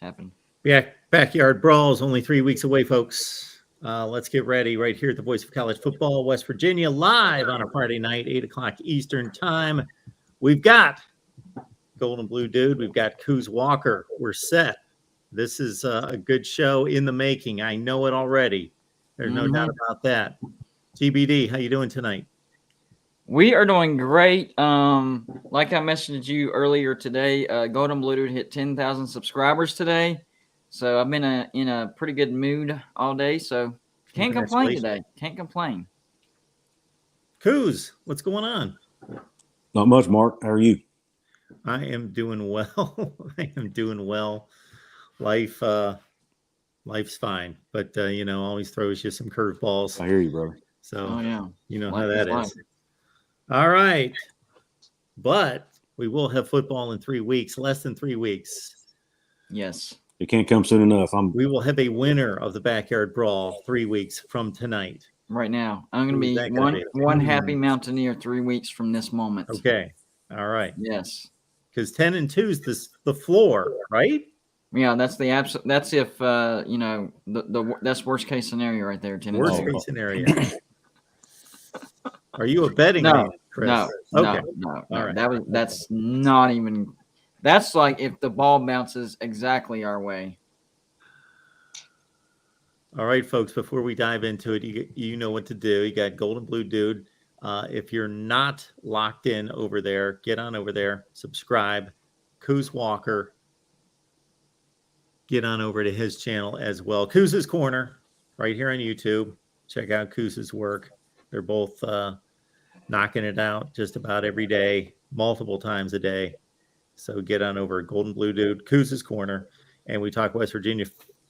happen. Backyard Brawls, only 3 weeks away, folks. Let's get ready right here at the Voice of College Football, West Virginia, live on a Friday night, 8 o'clock Eastern time. We've got Gold and Blue Dude. We've got Coos Walker. We're set. This is a good show in the making. I know it already. There's no doubt about that. TBD, how you doing tonight? We are doing great. Like I messaged you earlier today, Golden Blue Dude hit 10,000 subscribers today. So I've been in a pretty good mood all day. So can't complain today. Can't complain. Coos, what's going on? Not much, Mark. How are you? I am doing well. I am doing well. Life's fine, but always throws you some curveballs. I hear you, brother. So you know how that is. All right, but we will have football in 3 weeks, less than 3 weeks. Yes, it can't come soon enough. We will have a winner of the Backyard Brawl 3 weeks from tonight. Right now, I'm going to be one happy Mountaineer 3 weeks from this moment. Okay, all right. Yes, because 10-2 is the floor, right? Yeah, that's the absolute. That's if that's worst case scenario right there. 10-2. Worst case scenario. Are you a betting man, Chris? No. Okay. No. All right. That's not even. That's like if the ball bounces exactly our way. All right, folks. Before we dive into it, you know what to do. You got Golden Blue Dude. If you're not locked in over there, get on over there. Subscribe. Coos Walker. Get on over to his channel as well. Coos's Corner, right here on YouTube. Check out Coos's work. They're both knocking it out just about every day, multiple times a day. So get on over Golden Blue Dude, Coos's Corner, and we talk West Virginia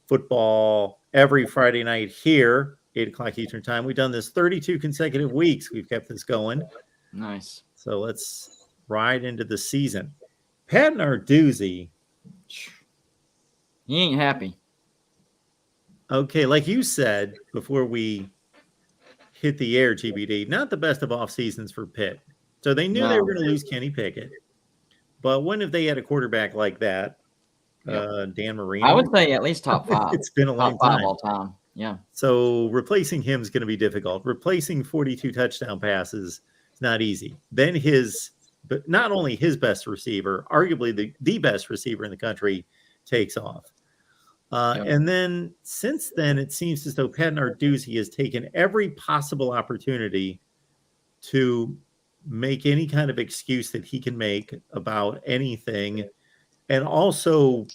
football every Friday night here, 8 o'clock Eastern time. We've done this 32 consecutive weeks. We've kept this going. Nice. So let's ride into the season. Pat Narduzzi. He ain't happy. Okay, like you said before we hit the air, GBD, not the best of off seasons for Pitt. So they knew they were going to lose Kenny Pickett. But when have they had a quarterback like that? Dan Marino? I would say at least top 5. It's been a long top 5 time. all time. Yeah. So replacing him is going to be difficult. Replacing 42 touchdown passes is not easy. Then but not only his best receiver, arguably the best receiver in the country, takes off. And then since then, it seems as though Pat Narduzzi has taken every possible opportunity to make any kind of excuse that he can make about anything, and also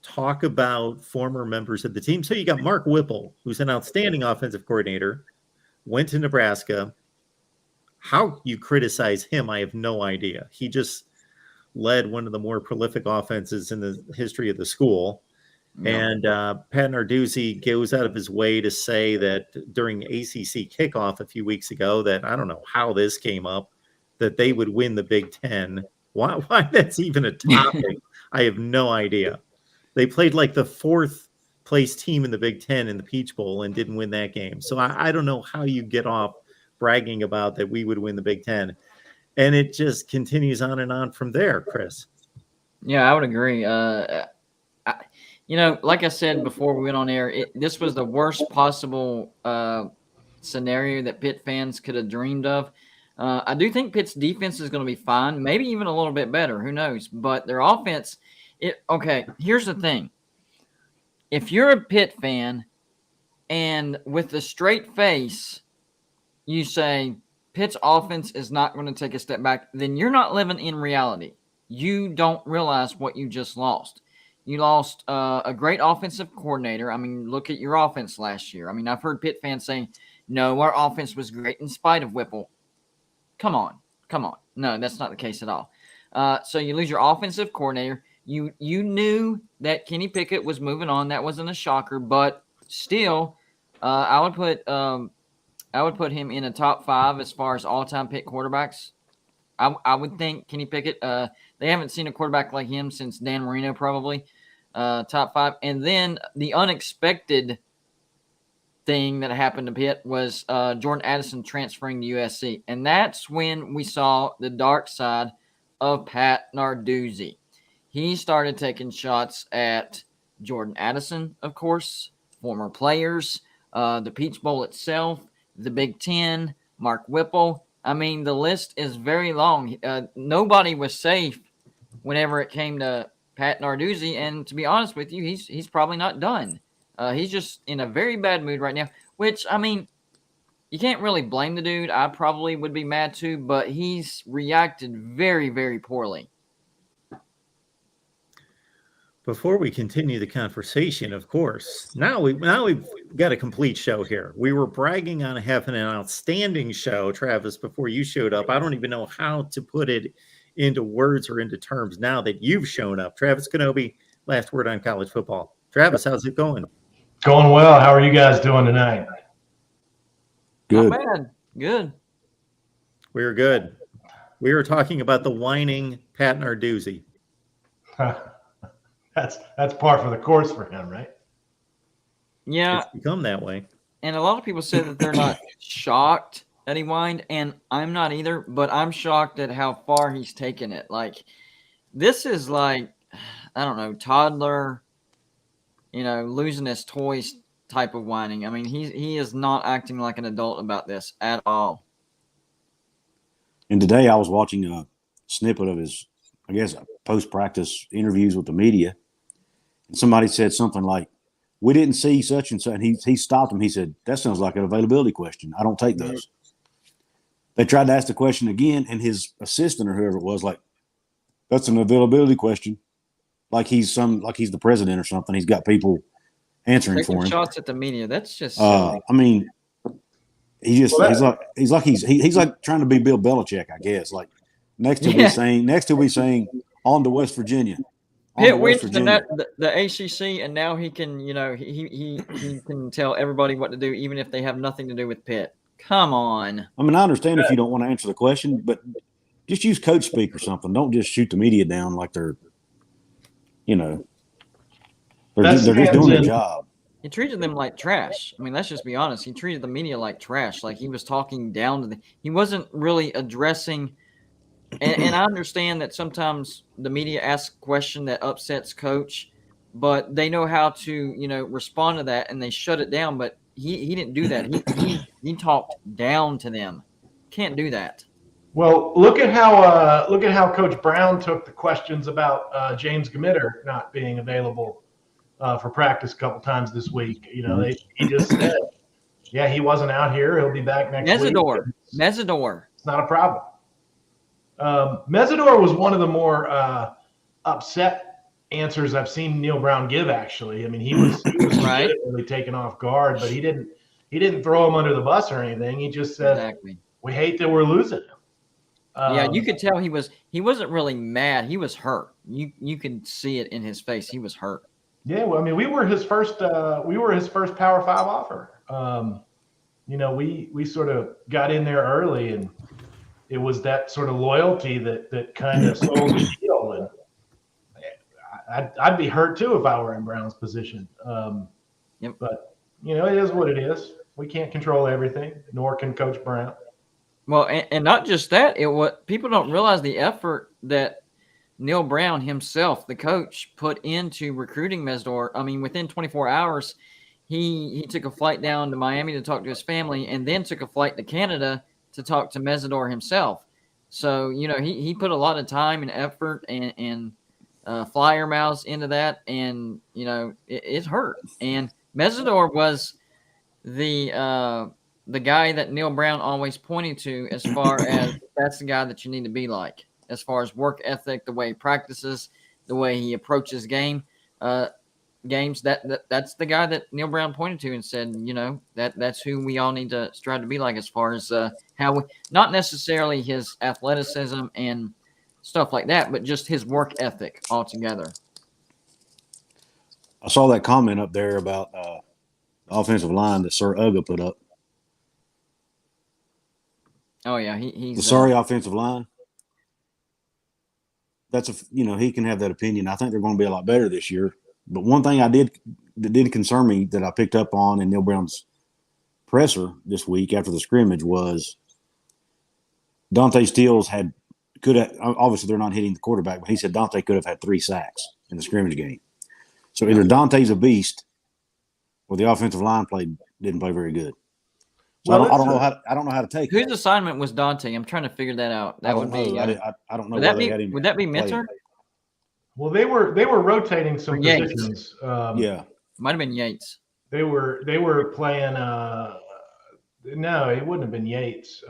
talk about former members of the team. So you got Mark Whipple, who's an outstanding offensive coordinator, went to Nebraska. How you criticize him, I have no idea. He just led one of the more prolific offenses in the history of the school. And Pat Narduzzi goes out of his way to say that during ACC kickoff a few weeks ago that, I don't know how this came up, that they would win the Big Ten. Why that's even a topic, I have no idea. They played like the 4th place team in the Big Ten in the Peach Bowl and didn't win that game. So I don't know how you get off bragging about that we would win the Big Ten. And it just continues on and on from there, Chris. Yeah, I would agree. Like I said before we went on air, this was the worst possible scenario that Pitt fans could have dreamed of. I do think Pitt's defense is going to be fine, maybe even a little bit better. Who knows? But their offense, here's the thing. If you're a Pitt fan and with a straight face, you say Pitt's offense is not going to take a step back, then you're not living in reality. You don't realize what you just lost. You lost a great offensive coordinator. I mean, look at your offense last year. I mean, I've heard Pitt fans saying, no, our offense was great in spite of Whipple. Come on. No, that's not the case at all. So you lose your offensive coordinator. You knew that Kenny Pickett was moving on. That wasn't a shocker, but still, I would put him in a top 5 as far as all-time Pitt quarterbacks. I would think Kenny Pickett. They haven't seen a quarterback like him since Dan Marino, probably. Top 5. And then the unexpected thing that happened to Pitt was Jordan Addison transferring to USC. And that's when we saw the dark side of Pat Narduzzi. he started taking shots at Jordan Addison, of course, former players, the Peach Bowl itself, the Big Ten, Mark Whipple. I mean, the list is very long. Nobody was safe whenever it came to Pat Narduzzi, and to be honest with you, he's probably not done. He's just in a very bad mood right now, which, I mean, you can't really blame the dude. I probably would be mad too, but he's reacted very, very poorly. Before we continue the conversation, of course, now we've got a complete show here. We were bragging on having an outstanding show, Travis, before you showed up. I don't even know how to put it into words or into terms now that you've shown up. Travis Kenobi, last word on college football. Travis, how's it going? Going well. How are you guys doing tonight? Good. Not bad. Good. We're good. We were talking about the whining Pat Narduzzi. That's par for the course for him, right? Yeah. It's become that way. And a lot of people say that they're not shocked that he whined, and I'm not either, but I'm shocked at how far he's taken it. Like, this is like, I don't know, toddler, losing his toys type of whining. I mean, he is not acting like an adult about this at all. And today I was watching a snippet of his, I guess, post-practice interviews with the media. And somebody said something like, "We didn't see such and such." And he stopped him. He said, "That sounds like an availability question. I don't take those." They tried to ask the question again, and his assistant or whoever it was like, "That's an availability question." Like he's the president or something. He's got people answering Taking for him. shots at the media. That's just silly. I mean, he's like trying to be Bill Belichick, I guess. Like next to be saying on to West Virginia. Pitt went to the ACC, and now he can, he can tell everybody what to do, even if they have nothing to do with Pitt. Come on. I mean, I understand if you don't want to answer the question, but just use coach speak or something. Don't just shoot the media down like they're just doing their job. He treated them like trash. I mean, let's just be honest. He treated the media like trash. Like he was talking down to them. He wasn't really addressing. And I understand that sometimes the media asks a question that upsets coach, but they know how to, respond to that, and they shut it down. But he didn't do that. He talked down to them. Can't do that. Well, look at how Coach Brown took the questions about James Gamitter not being available for practice a couple times this week. He just said, "Yeah, he wasn't out here. He'll be back next week." Mesidor. It's not a problem. Mesidor was one of the more upset answers I've seen Neil Brown give. Actually, I mean, he was right. Really taken off guard, but he didn't throw him under the bus or anything. He just said, exactly. "We hate that we're losing him." Yeah, you could tell he wasn't really mad. He was hurt. You could see it in his face. He was hurt. Yeah, well, I mean, we were his first Power 5 offer. We sort of got in there early, and it was that sort of loyalty that kind of sold the deal. And I'd be hurt too if I were in Brown's position. Yep. But it is what it is. We can't control everything, nor can Coach Brown. Well, and not just that. People don't realize the effort that Neil Brown himself, the coach, put into recruiting Mesidor. I mean, within 24 hours, he took a flight down to Miami to talk to his family, and then took a flight to Canada to talk to Mesidor himself. So, he put a lot of time and effort and flyer miles into that, and, it hurt. And Mesidor was the guy that Neil Brown always pointed to as far as that's the guy that you need to be like, as far as work ethic, the way he practices, the way he approaches games. That's the guy that Neil Brown pointed to and said, that's who we all need to strive to be like, as far as how we, not necessarily his athleticism and stuff like that, but just his work ethic altogether. I saw that comment up there about the offensive line that Sir Uga put up. Oh yeah, he's the Surrey offensive line. That's he can have that opinion. I think they're going to be a lot better this year. But one thing that did concern me that I picked up on in Neil Brown's presser this week after the scrimmage was Dante Stills had could have, obviously they're not hitting the quarterback, but he said Dante could have had 3 sacks in the scrimmage game. So either Dante's a beast or the offensive line didn't play very good. So I don't know how to take whose it. assignment was Dante? I'm trying to figure that out. That would be. I don't know would where that they be? had him. Would that be Minter? Well, they were rotating some Yates. positions. Yeah. Might have been Yates. They were playing. No, it wouldn't have been Yates.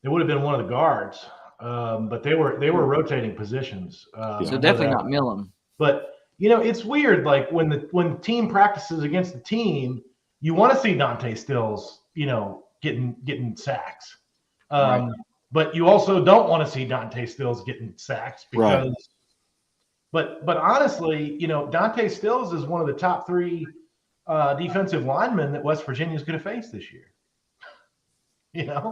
It would have been one of the guards. But they were rotating positions. So definitely not Millen. But it's weird. Like when the team practices against the team, you want to see Dante Stills, getting sacks. Right. But you also don't want to see Dante Stills getting sacks because. Right. But honestly, Dante Stills is one of the top 3 defensive linemen that West Virginia is going to face this year.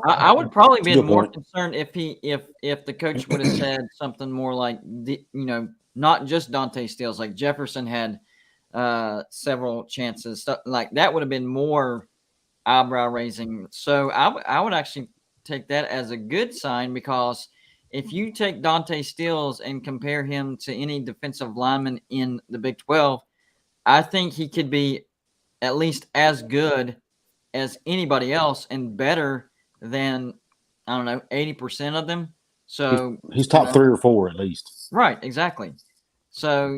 I would probably be Good more point. concerned if the coach would have said something more like not just Dante Stills, like Jefferson had several chances, stuff like that would have been more eyebrow raising. So I would actually take that as a good sign, because if you take Dante Stills and compare him to any defensive lineman in the Big 12, I think he could be at least as good as anybody else and better than, 80% of them. So he's top 3 or 4 at least. Right, exactly. So,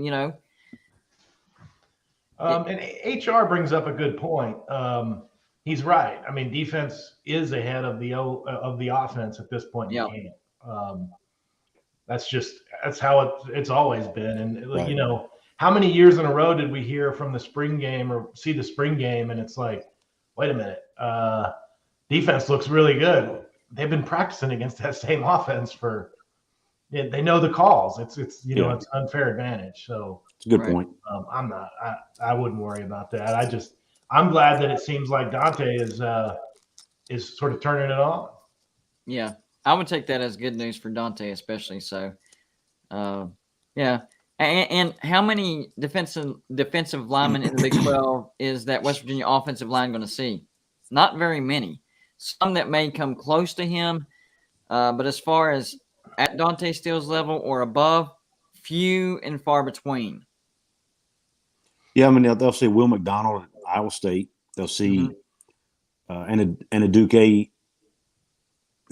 and HR brings up a good point. He's right. I mean, defense is ahead of the offense at this point in the game. That's how it's always been. And Right. How many years in a row did we hear from the spring game or see the spring game, and it's like, wait a minute, defense looks really good. They've been practicing against that same offense they know the calls. It's it's unfair advantage. So It's a good point. I wouldn't worry about that. I'm glad that it seems like Dante is sort of turning it on. Yeah, I would take that as good news for Dante, especially. So, yeah. And how many defensive linemen in the Big 12 is that West Virginia offensive line going to see? Not very many. Some that may come close to him, but as far as at Dante Stills level or above, few and far between. Yeah, I mean they'll see Will McDonald at Iowa State. They'll see Anaduke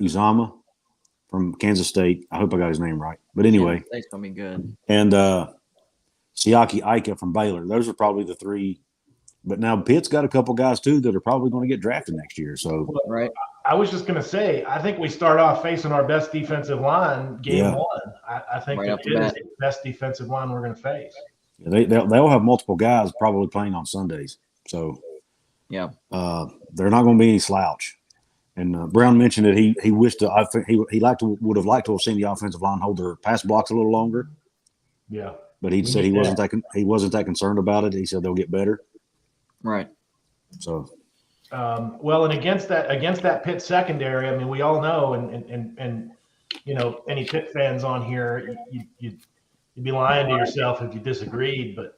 Uzama from Kansas State. I hope I got his name right. But anyway, State's gonna be good. And Siaki Ika from Baylor. Those are probably the 3. But now Pitt's got a couple guys too that are probably going to get drafted next year. So right. I was just going to say, I think we start off facing our best defensive line game 1. I think Right that off the it is bat. the best defensive line we're going to face. they'll have multiple guys probably playing on Sundays. So Yeah. they're not going to be any slouch. And Brown mentioned that he wished to. I think he would have liked to have seen the offensive line hold their pass blocks a little longer. Yeah, but he said he wasn't that concerned about it. He said they'll get better. Right. So. Well, and against that Pitt secondary, I mean, we all know, and any Pitt fans on here, you'd be lying to yourself if you disagreed. But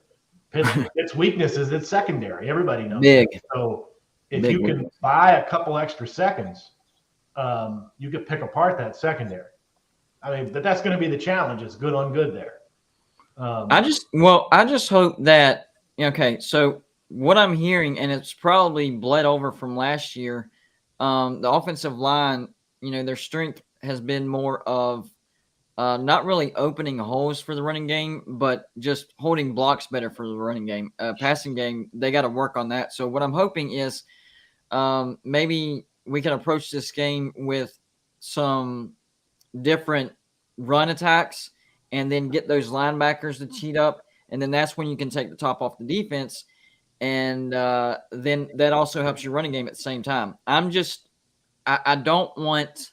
Pitt's weakness is its secondary. Everybody knows. Big. So if Big you can weakness. buy a couple extra seconds, you could pick apart that secondary. I mean, but that's going to be the challenge. It's good on good there. I just hope that so what I'm hearing, and it's probably bled over from last year, the offensive line, their strength has been more of not really opening holes for the running game, but just holding blocks better for the running game. Passing game, they got to work on that. So what I'm hoping is maybe we can approach this game with some different run attacks and then get those linebackers to cheat up. And then that's when you can take the top off the defense. And then that also helps your running game at the same time. I don't want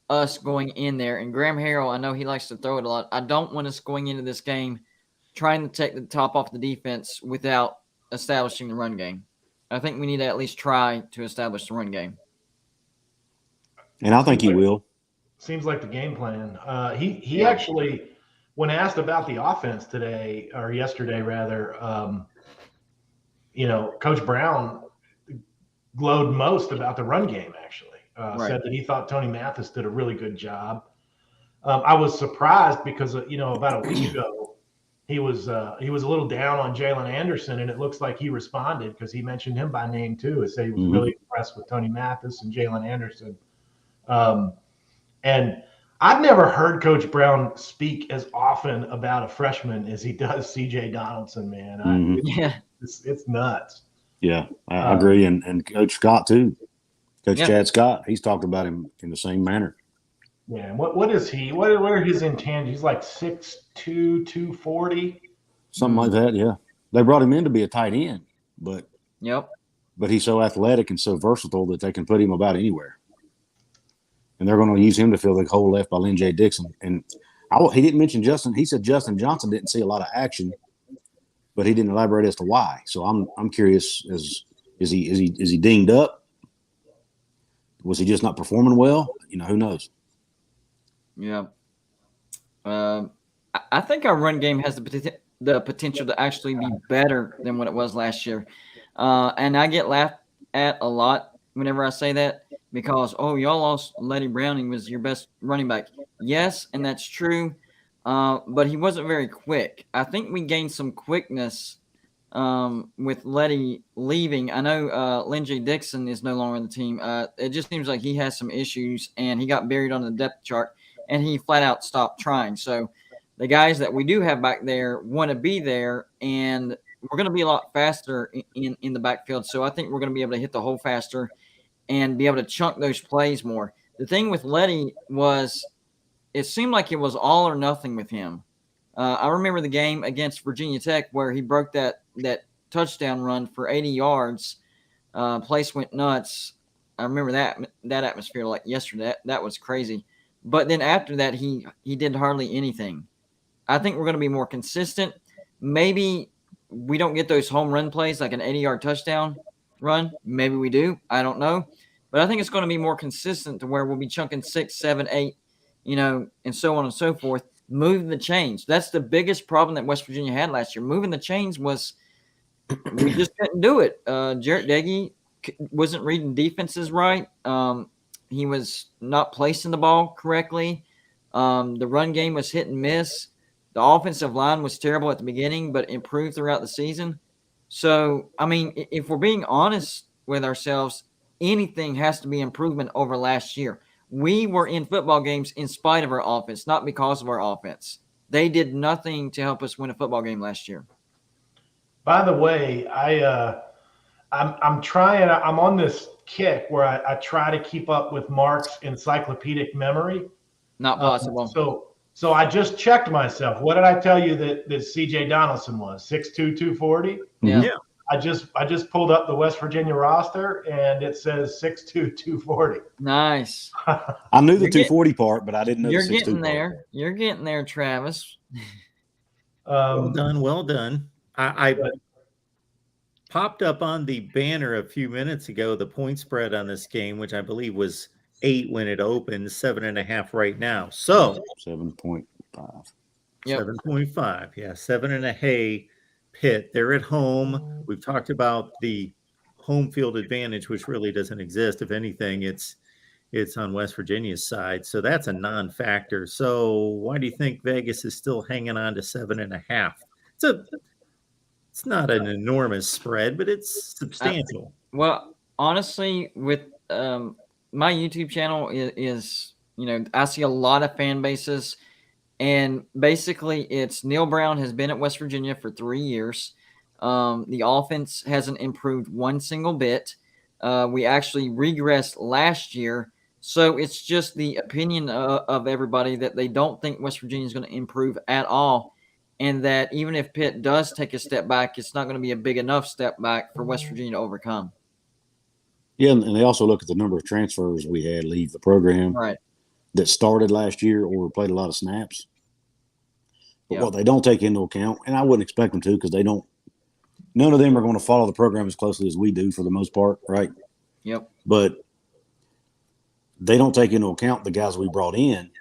us going in there. And Graham Harrell, I know he likes to throw it a lot. I don't want us going into this game trying to take the top off the defense without establishing the run game. I think we need to at least try to establish the run game. And I think he will. Seems like the game plan. He actually, when asked about the offense today or yesterday rather, Coach Brown glowed most about the run game. Actually, Right. said that he thought Tony Mathis did a really good job. I was surprised because about a week ago he was a little down on Jalen Anderson, and it looks like he responded because he mentioned him by name too. He said he was really impressed with Tony Mathis and Jalen Anderson. And I've never heard Coach Brown speak as often about a freshman as he does C.J. Donaldson. Man, it's nuts. Yeah, I agree, and Coach Scott too. Coach Yeah. Chad Scott, he's talked about him in the same manner. Yeah, and what is he? What are his intangibles? He's like 6'2", 240. Something like that, yeah. They brought him in to be a tight end, but he's so athletic and so versatile that they can put him about anywhere. And they're going to use him to fill the hole left by Lynn J. Dixon. And he didn't mention Justin. He said Justin Johnson didn't see a lot of action, but he didn't elaborate as to why. So I'm curious: is he dinged up? Was he just not performing well? Who knows? Yeah. I think our run game has the potential to actually be better than what it was last year. And I get laughed at a lot whenever I say that because, y'all lost Letty Browning was your best running back. Yes, and that's true, but he wasn't very quick. I think we gained some quickness with Letty leaving. I know Lindsey Dixon is no longer on the team. It just seems like he has some issues, and he got buried on the depth chart, and he flat out stopped trying. So the guys that we do have back there want to be there, and we're going to be a lot faster in the backfield. So I think we're going to be able to hit the hole faster and be able to chunk those plays more. The thing with Letty was it seemed like it was all or nothing with him. I remember the game against Virginia Tech where he broke that touchdown run for 80 yards. Place went nuts. I remember that atmosphere like yesterday. That was crazy. But then after that, he did hardly anything. I think we're going to be more consistent. Maybe we don't get those home run plays like an 80-yard touchdown run. Maybe we do. I don't know. But I think it's going to be more consistent to where we'll be chunking 6, 7, 8, and so on and so forth. Moving the chains. That's the biggest problem that West Virginia had last year. Moving the chains was we just couldn't do it. Jarrett Deggy wasn't reading defenses right. He was not placing the ball correctly. The run game was hit and miss. The offensive line was terrible at the beginning, but improved throughout the season. So, if we're being honest with ourselves, anything has to be improvement over last year. We were in football games in spite of our offense, not because of our offense. They did nothing to help us win a football game last year. By the way, I'm trying. I'm on this kick where I try to keep up with Mark's encyclopedic memory. Not possible. So I just checked myself. What did I tell you that C.J. Donaldson was? 6'2", 240? Yeah. I just pulled up the West Virginia roster, and it says 6'2", 240. Nice. I knew the 240 part, but I didn't know the 6'2" You're getting there. part. You're getting there, Travis. Well done. I popped up on the banner a few minutes ago the point spread on this game, which I believe was 8 when it opened, 7.5 right now. So 7.5. Yep. 7.5. Yeah, 7.5. Pitt. They're at home. We've talked about the home field advantage, which really doesn't exist. If anything, it's on West Virginia's side. So that's a non-factor. So why do you think Vegas is still hanging on to 7.5? It's not an enormous spread, but it's substantial. Well, honestly, with my YouTube channel is I see a lot of fan bases, and basically it's Neil Brown has been at West Virginia for 3 years. The offense hasn't improved one single bit. We actually regressed last year. So it's just the opinion of everybody that they don't think West Virginia is going to improve at all. And that even if Pitt does take a step back, it's not going to be a big enough step back for West Virginia to overcome. Yeah, and they also look at the number of transfers we had leave the program that started last year or played a lot of snaps. But what they don't take into account, and I wouldn't expect them to because none of them are going to follow the program as closely as we do for the most part, right? Yep. But they don't take into account the guys we brought in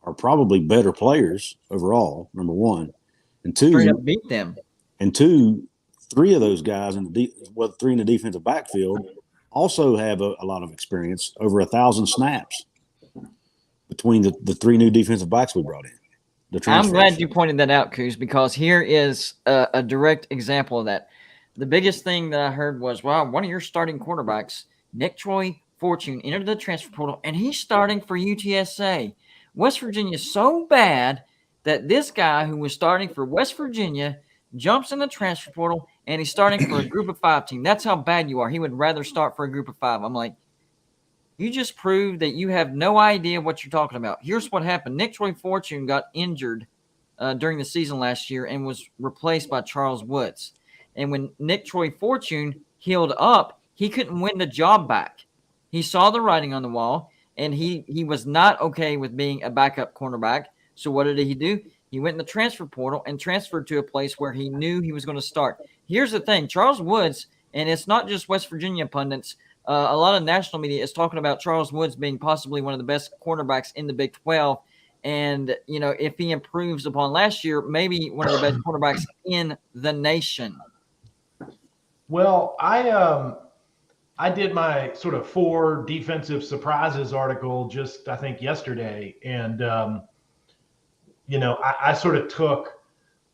are probably better players overall, number one. And two, straight up beat them. And two, 3 of those guys 3 in the defensive backfield also have a lot of experience, over 1,000 snaps between the three new defensive backs we brought in. I'm glad you pointed that out, Coos, because here is a direct example of that. The biggest thing that I heard was, wow, one of your starting quarterbacks, Nick Troy Fortune, entered the transfer portal, and he's starting for UTSA. West Virginia is so bad that this guy who was starting for West Virginia jumps in the transfer portal, and he's starting for a group of 5 team. That's how bad you are. He would rather start for a group of 5. I'm like, you just proved that you have no idea what you're talking about. Here's what happened. Nick Troy Fortune got injured during the season last year and was replaced by Charles Woods. And when Nick Troy Fortune healed up, he couldn't win the job back. He saw the writing on the wall, and he was not okay with being a backup cornerback. So what did he do? He went in the transfer portal and transferred to a place where he knew he was going to start. Here's the thing. Charles Woods, and it's not just West Virginia pundits, a lot of national media is talking about Charles Woods being possibly one of the best cornerbacks in the Big 12. And, you know, if he improves upon last year, maybe one of the best cornerbacks in the nation. Well, I did my sort of 4 defensive surprises article just, I think, yesterday. And, you know, I sort of took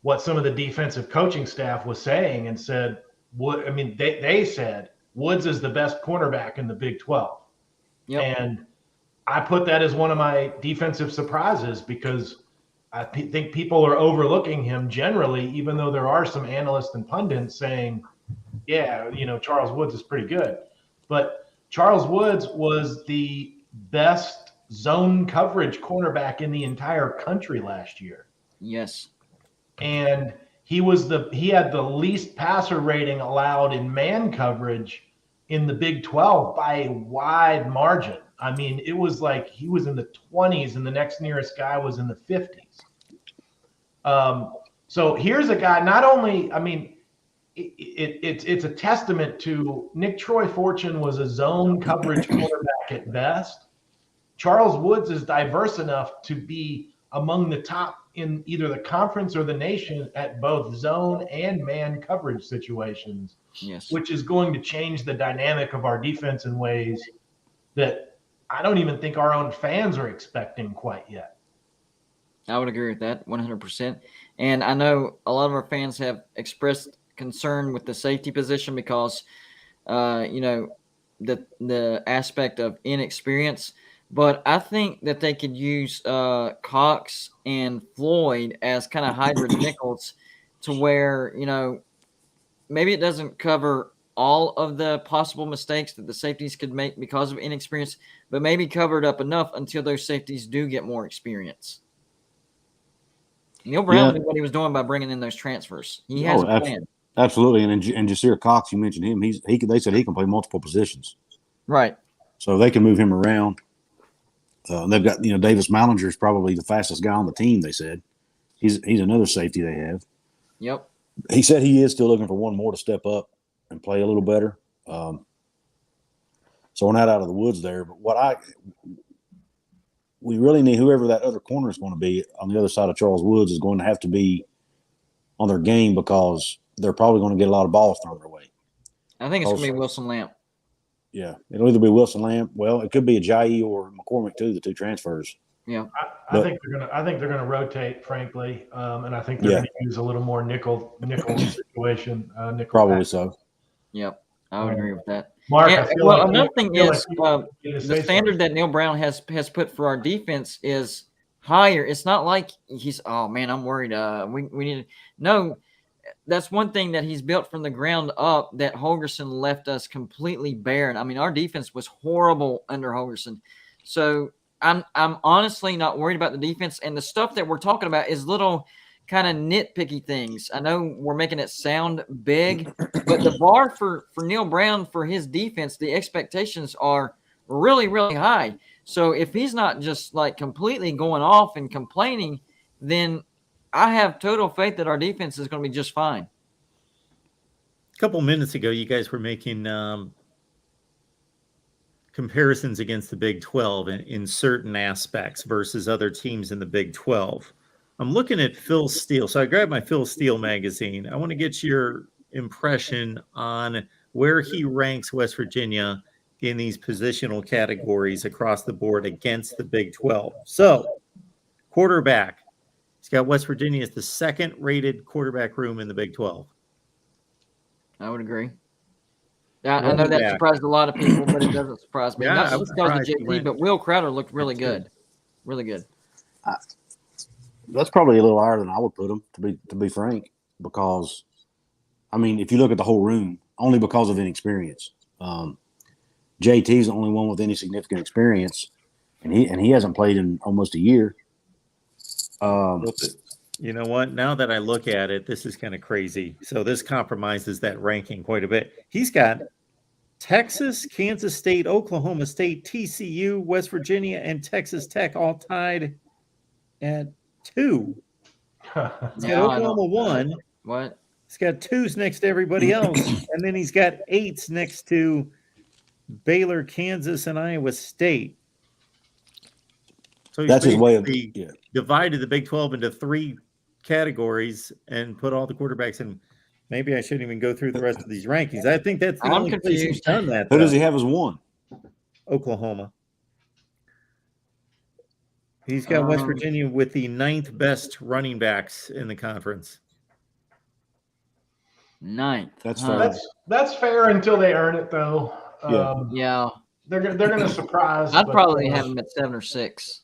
what some of the defensive coaching staff was saying and said, they said Woods is the best cornerback in the Big 12. Yep. And I put that as one of my defensive surprises because I think people are overlooking him generally, even though there are some analysts and pundits saying, yeah, you know, Charles Woods is pretty good. But Charles Woods was the best zone coverage cornerback in the entire country last year. Yes. And he had the least passer rating allowed in man coverage in the Big 12 by a wide margin. I mean, it was like he was in the 20s and the next nearest guy was in the 50s. So here's a guy, not only, I mean, it's a testament to Nick Troy Fortune was a zone coverage quarterback at best. Charles Woods is diverse enough to be among the top in either the conference or the nation at both zone and man coverage situations, yes, which is going to change the dynamic of our defense in ways that I don't even think our own fans are expecting quite yet. I would agree with that 100%. And I know a lot of our fans have expressed concern with the safety position because, you know, the aspect of inexperience. But I think that they could use Cox and Floyd as kind of hybrid nickels to where, you know, maybe it doesn't cover all of the possible mistakes that the safeties could make because of inexperience, but maybe covered up enough until those safeties do get more experience. Neil Brown knew what he was doing by bringing in those transfers. He has a plan. Absolutely. And Jasir Cox, you mentioned him. They said he can play multiple positions. Right. So they can move him around. They've got, you know, Davis Mallinger is probably the fastest guy on the team, they said. He's another safety they have. Yep. He said he is still looking for one more to step up and play a little better. So we're not out of the woods there. But we really need whoever that other corner is going to be on the other side of Charles Woods is going to have to be on their game because they're probably going to get a lot of balls thrown their way. I think it's going to be Wilson Lamp. Yeah, it'll either be Wilson Lamp. Well, it could be Ajayi or McCormick too, the 2 transfers. Yeah, I think they're gonna rotate, frankly, and I think they're going to use a little more nickel situation. Probably back. So. Yep, I would agree with that. Mark, another thing is the standard that Neil Brown has put for our defense is higher. It's not like he's, oh man, I'm worried. We need to, no. That's one thing that he's built from the ground up that Holgorsen left us completely barren. I mean, our defense was horrible under Holgorsen. So I'm honestly not worried about the defense. And the stuff that we're talking about is little kind of nitpicky things. I know we're making it sound big, but the bar for Neil Brown for his defense, the expectations are really, really high. So if he's not just like completely going off and complaining, then I have total faith that our defense is going to be just fine. A couple minutes ago, you guys were making comparisons against the Big 12 in certain aspects versus other teams in the Big 12. I'm looking at Phil Steele. So I grabbed my Phil Steele magazine. I want to get your impression on where he ranks West Virginia in these positional categories across the board against the Big 12. So, quarterback. He's got West Virginia as the second rated quarterback room in the Big 12. I would agree. I know that surprised a lot of people, but it doesn't surprise me. Yeah, Not I was just because of surprised he JT, went- but Will Crowder looked really good. Really good. That's probably a little higher than I would put him, to be frank, because, I mean, if you look at the whole room, only because of inexperience. JT's the only one with any significant experience, and he hasn't played in almost a year. You know what? Now that I look at it, this is kind of crazy. So this compromises that ranking quite a bit. He's got Texas, Kansas State, Oklahoma State, TCU, West Virginia, and Texas Tech all tied at 2. He's got Oklahoma 1. What? He's got 2s next to everybody else. And then he's got 8s next to Baylor, Kansas, and Iowa State. So That's his way of divided the Big 12 into 3 categories and put all the quarterbacks in. Maybe I shouldn't even go through the rest of these rankings. I think that's the I'm only place he's confused. done that. Who does he have as 1? Oklahoma. He's got West Virginia with the 9th best running backs in the conference. 9th. That's fair. That's fair until they earn it, though. Yeah. They're gonna surprise. I'd probably have him at 7 or 6.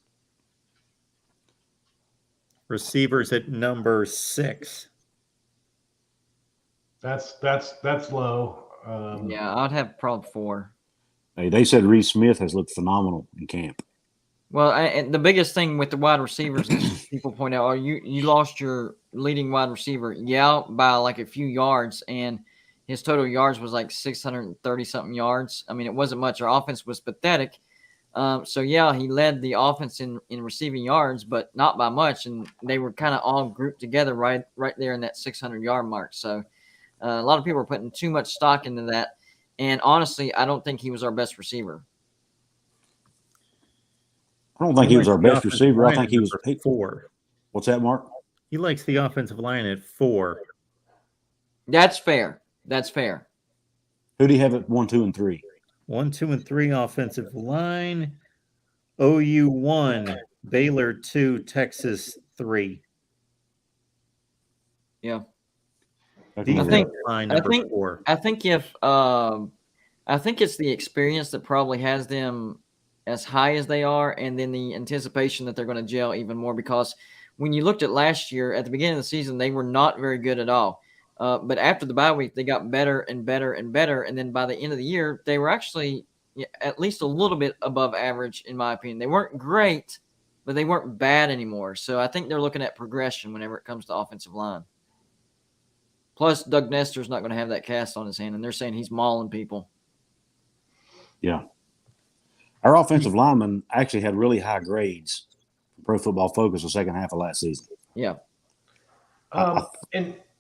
Receivers at number 6. That's low. Yeah, I'd have probably 4. Hey, they said Reese Smith has looked phenomenal in camp. Well, and the biggest thing with the wide receivers, people point out, you lost your leading wide receiver, by like a few yards, and his total yards was like 630-something yards. I mean, it wasn't much. Our offense was pathetic. So, he led the offense in receiving yards, but not by much, and they were kind of all grouped together right there in that 600-yard mark. So, a lot of people are putting too much stock into that, and honestly, I don't think he was our best receiver. I don't think he was our best receiver. I think he was 4. What's that, Mark? He likes the offensive line at 4. That's fair. That's fair. Who do you have at 1, 2, and 3? 1, 2, and 3 offensive line. OU 1, Baylor 2, Texas 3. Yeah. Defensive line number 4. I think it's the experience that probably has them as high as they are, and then the anticipation that they're going to gel even more, because when you looked at last year, at the beginning of the season, they were not very good at all. But after the bye week, they got better and better and better. And then by the end of the year, they were actually at least a little bit above average, in my opinion. They weren't great, but they weren't bad anymore. So I think they're looking at progression whenever it comes to offensive line. Plus, Doug Nestor's not going to have that cast on his hand, and they're saying he's mauling people. Yeah. Our offensive linemen actually had really high grades from Pro Football Focus the second half of last season. Yeah.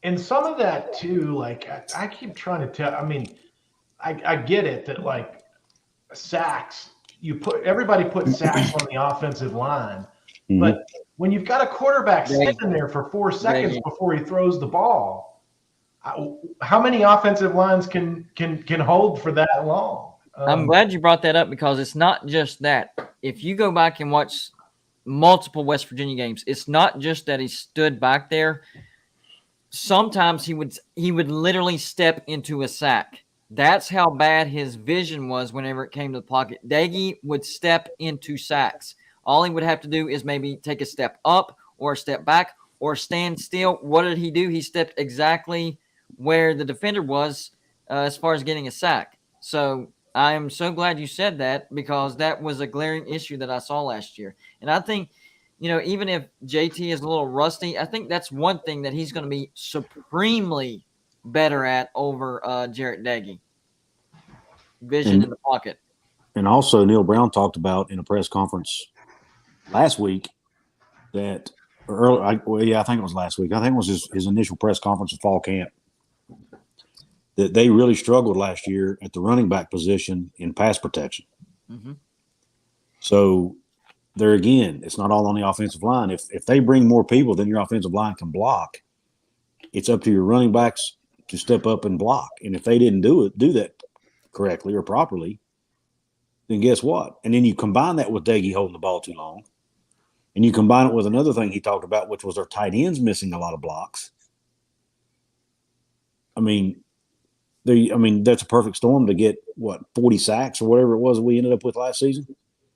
And some of that too, like I keep trying to tell. I mean, I get it that like sacks, everybody put sacks on the offensive line, but when you've got a quarterback sitting there for 4 seconds before he throws the ball, how many offensive lines can hold for that long? I'm glad you brought that up, because it's not just that. If you go back and watch multiple West Virginia games, it's not just that he stood back there. Sometimes he would literally step into a sack. That's how bad his vision was whenever it came to the pocket. Daggy would step into sacks. All he would have to do is maybe take a step up or a step back or stand still. What did he do? He stepped exactly where the defender was as far as getting a sack. So I am so glad you said that, because that was a glaring issue that I saw last year. And I think, even if JT is a little rusty, I think that's one thing that he's going to be supremely better at over Jarrett Daggy. Vision in the pocket. And also Neil Brown talked about in a press conference last week that I think it was last week. I think it was his initial press conference at fall camp, that they really struggled last year at the running back position in pass protection. Mm-hmm. So there again, it's not all on the offensive line. If they bring more people than your offensive line can block, it's up to your running backs to step up and block. And if they didn't do that correctly or properly, then guess what? And then you combine that with Daggy holding the ball too long, and you combine it with another thing he talked about, which was our tight ends missing a lot of blocks. I mean, that's a perfect storm to get 40 sacks or whatever it was we ended up with last season.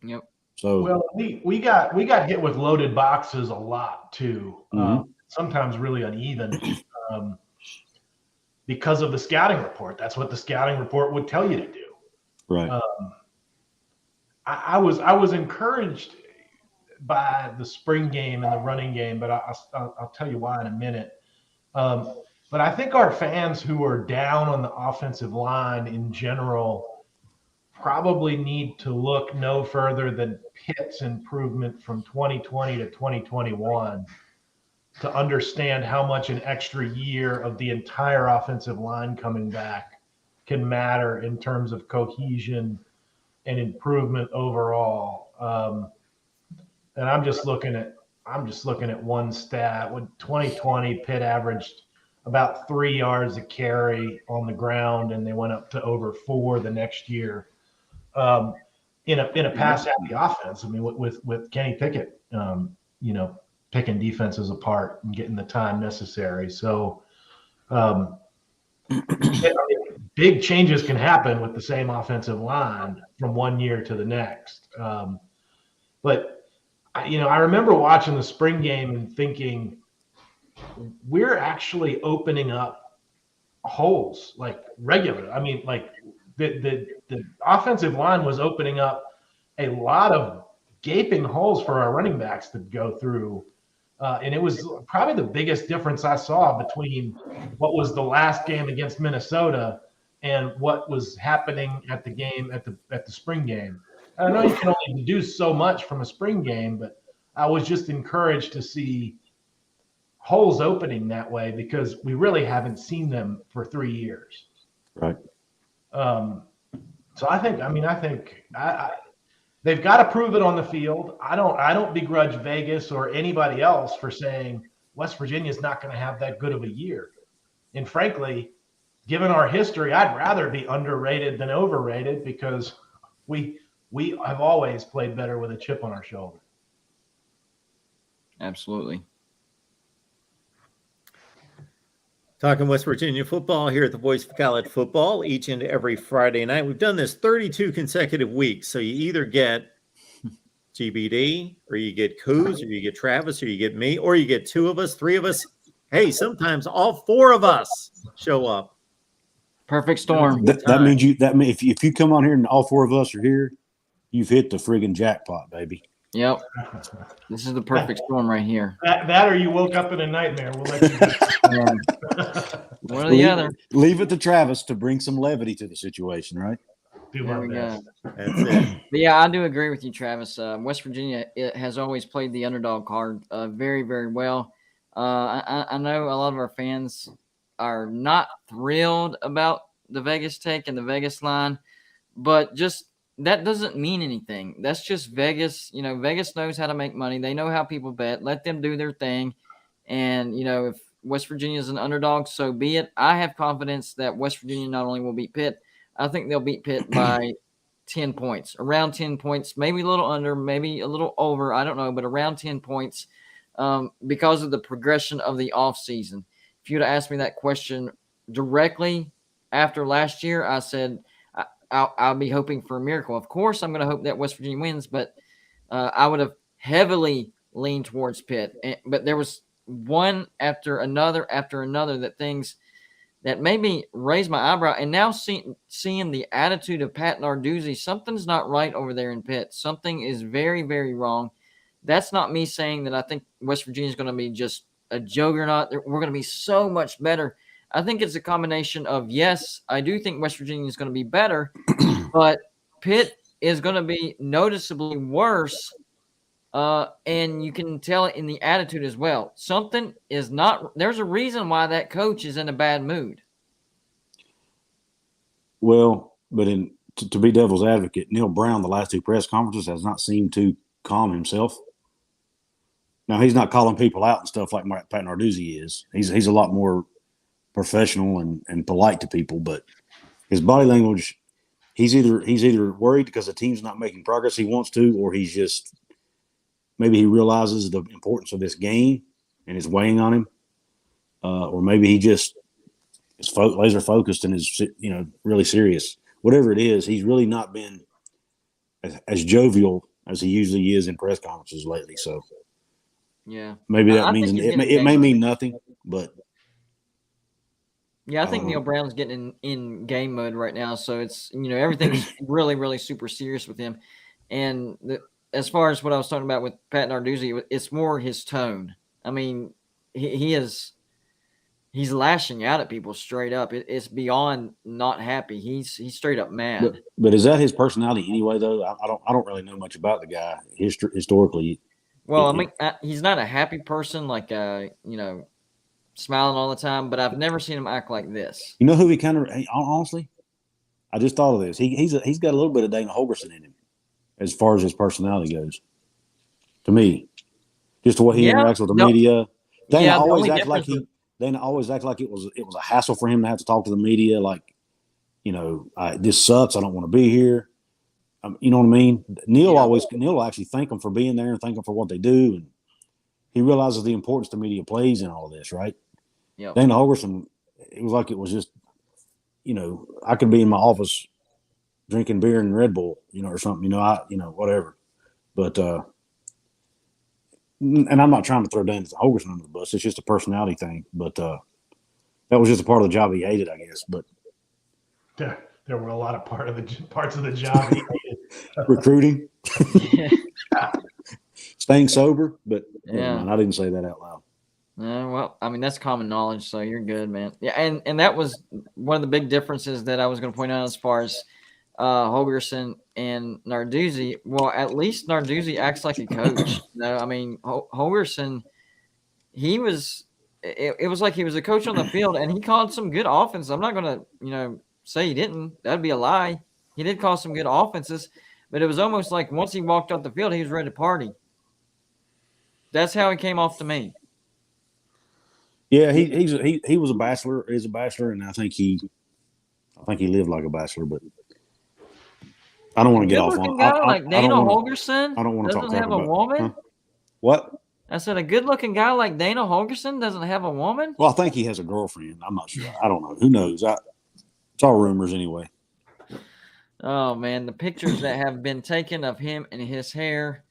Yep. So well, we got hit with loaded boxes a lot too. Sometimes really uneven because of the scouting report. That's what the scouting report would tell you to do. Right. I was encouraged by the spring game and the running game, but I'll tell you why in a minute. But I think our fans who are down on the offensive line in general probably need to look no further than Pitt's improvement from 2020 to 2021 to understand how much an extra year of the entire offensive line coming back can matter in terms of cohesion and improvement overall. And I'm just looking at one stat. When 2020, Pitt averaged about 3 yards a carry on the ground, and they went up to over 4 the next year. In a pass happy offense. I mean, with Kenny Pickett, picking defenses apart and getting the time necessary. So, big changes can happen with the same offensive line from one year to the next. But I remember watching the spring game and thinking, we're actually opening up holes like regular. I mean, like the offensive line was opening up a lot of gaping holes for our running backs to go through. And it was probably the biggest difference I saw between what was the last game against Minnesota and what was happening at the game at the spring game. I know you can only deduce so much from a spring game, but I was just encouraged to see holes opening that way because we really haven't seen them for 3 years. Right. So I think they've got to prove it on the field. I don't begrudge Vegas or anybody else for saying West Virginia is not going to have that good of a year. And frankly, given our history, I'd rather be underrated than overrated because we have always played better with a chip on our shoulder. Absolutely. Talking West Virginia football here at the Voice of College Football each and every Friday night. We've done this 32 consecutive weeks. So you either get GBD or you get Coos or you get Travis or you get me or you get 2 of us, 3 of us. Hey, sometimes all 4 of us show up. Perfect storm. That means if you come on here and all 4 of us are here, you've hit the friggin' jackpot, baby. Yep. This is the perfect storm right here. That or you woke up in a nightmare. We'll let you One or the other. Leave it to Travis to bring some levity to the situation, right? do my best. That's it. But yeah, I do agree with you, Travis. West Virginia has always played the underdog card very, very well. I know a lot of our fans are not thrilled about the Vegas take and the Vegas line, but just that doesn't mean anything. That's just Vegas. You know, Vegas knows how to make money. They know how people bet. Let them do their thing. And, you know, if West Virginia is an underdog, so be it. I have confidence that West Virginia not only will beat Pitt, I think they'll beat Pitt by 10 points, around 10 points, maybe a little under, maybe a little over. I don't know, but around 10 points because of the progression of the offseason. If you'd have asked me that question directly after last year, I said I'll be hoping for a miracle. Of course, I'm going to hope that West Virginia wins, but I would have heavily leaned towards Pitt. But there was one after another that things that made me raise my eyebrow. And now seeing the attitude of Pat Narduzzi, something's not right over there in Pitt. Something is very, very wrong. That's not me saying that I think West Virginia is going to be just a juggernaut. We're going to be so much better. I think it's a combination of, yes, I do think West Virginia is going to be better, but Pitt is going to be noticeably worse. And you can tell it in the attitude as well. Something is not – there's a reason why that coach is in a bad mood. Well, but to be devil's advocate, Neil Brown, the last two press conferences, has not seemed to calm himself. Now, he's not calling people out and stuff like Pat Narduzzi is. He's a lot more professional and polite to people, but his body language – he's either worried because the team's not making progress he wants to, or he's just maybe he realizes the importance of this game and it's weighing on him, or maybe he just is laser focused and is really serious. Whatever it is, he's really not been as jovial as he usually is in press conferences lately. So yeah, maybe that means it may mean nothing, but yeah, I think Neil Brown's getting in game mode right now. So it's everything's really, really super serious with him. And as far as what I was talking about with Pat Narduzzi, it's more his tone. I mean, he's lashing out at people straight up. It's beyond not happy. He's straight up mad. But is that his personality anyway? Though I don't really know much about the guy historically. Well, I mean, he's not a happy person, like smiling all the time. But I've never seen him act like this. You know who he kind of honestly? I just thought of this. He's got a little bit of Dana Holgorsen in him, as far as his personality goes. To me, just the way he interacts with the media. Dana always acts like it was a hassle for him to have to talk to the media. Like, this sucks. I don't want to be here. You know what I mean? Neil will actually thank them for being there and thank them for what they do, and he realizes the importance the media plays in all of this, right? Yeah. Dana Holgorsen, it was like it was just, I could be in my office drinking beer and Red Bull, or something, whatever. But and I'm not trying to throw Dana Holgorsen under the bus. It's just a personality thing. But that was just a part of the job he hated, I guess. But there were a lot of parts of the job he hated. Recruiting, staying sober. But yeah, I didn't say that out loud. Well, I mean, that's common knowledge, so you're good, man. Yeah, and that was one of the big differences that I was going to point out as far as Holgorsen and Narduzzi. Well, at least Narduzzi acts like a coach. I mean, Holgorsen, it was like he was a coach on the field, and he called some good offenses. I'm not going to, say he didn't. That'd be a lie. He did call some good offenses, but it was almost like once he walked off the field, he was ready to party. That's how he came off to me. Yeah, he was a bachelor. Is a bachelor, and I think he lived like a bachelor. But I don't want to get off on. Guy like Dana Holgorsen. I don't want to doesn't have a woman. Huh? What? I said a good-looking guy like Dana Holgorsen doesn't have a woman. Well, I think he has a girlfriend. I'm not sure. I don't know. Who knows? It's all rumors anyway. Oh man, the pictures that have been taken of him and his hair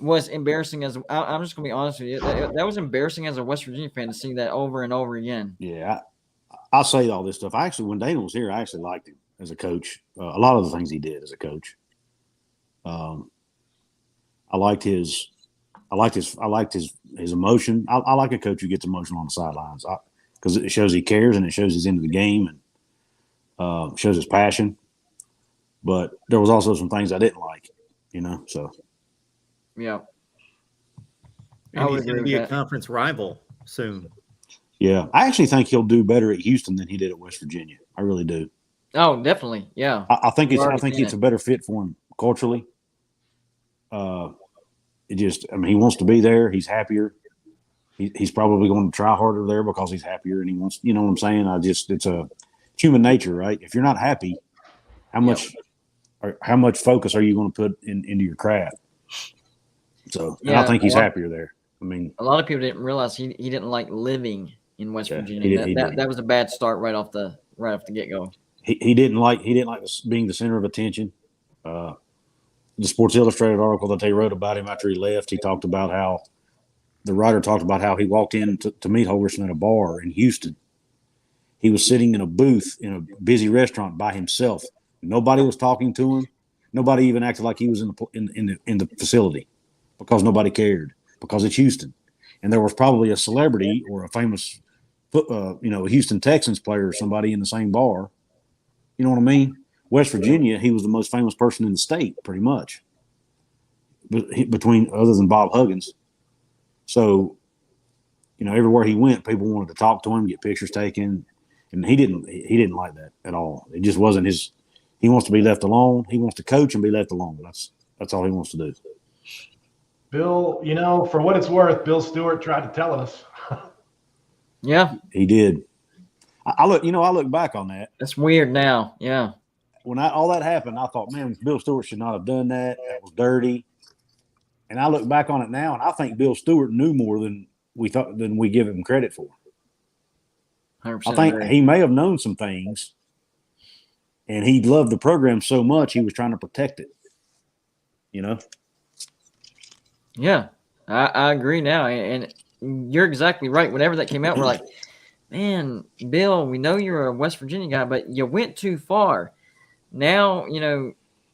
was embarrassing. I'm just gonna be honest with you, that was embarrassing as a West Virginia fan to see that over and over again. Yeah, I'll say all this stuff. When Dana was here, I actually liked him as a coach. A lot of the things he did as a coach. I liked his emotion. I like a coach who gets emotional on the sidelines because it shows he cares and it shows he's into the game and shows his passion. But there was also some things I didn't like, so. Yeah. And he's going to be a conference rival soon. Yeah. I actually think he'll do better at Houston than he did at West Virginia. I really do. Oh, definitely. Yeah. I think it's a better fit for him culturally. He wants to be there. He's happier. He's probably going to try harder there because he's happier and he wants, you know what I'm saying? It's human nature, right? If you're not happy, how much focus are you going to put into your craft? So I think he's happier there. I mean, a lot of people didn't realize he didn't like living in West Virginia. That was a bad start right off the get go. He didn't like being the center of attention. The Sports Illustrated article that they wrote about him after he left, the writer talked about how he walked in to meet Holgorsen at a bar in Houston. He was sitting in a booth in a busy restaurant by himself. Nobody was talking to him. Nobody even acted like he was in the facility because nobody cared because it's Houston. And there was probably a celebrity or a famous, Houston Texans player or somebody in the same bar. You know what I mean? West Virginia, he was the most famous person in the state, pretty much, other than Bob Huggins. So, everywhere he went, people wanted to talk to him, get pictures taken, and he didn't like that at all. It just wasn't his. He wants to be left alone. He wants to coach and be left alone. That's all he wants to do. Bill, for what it's worth, Bill Stewart tried to tell us. Yeah, he did. I look back on that. That's weird now. Yeah. when all that happened, I thought, man, Bill Stewart should not have done that. That was dirty. And I look back on it now, and I think Bill Stewart knew more than we give him credit for. 100% I think agree. he may have known some things, and he loved the program so much he was trying to protect it. You know? Yeah, I agree now, and you're exactly right. Whenever that came out, we're like, man, Bill, we know you're a West Virginia guy, but you went too far. Now,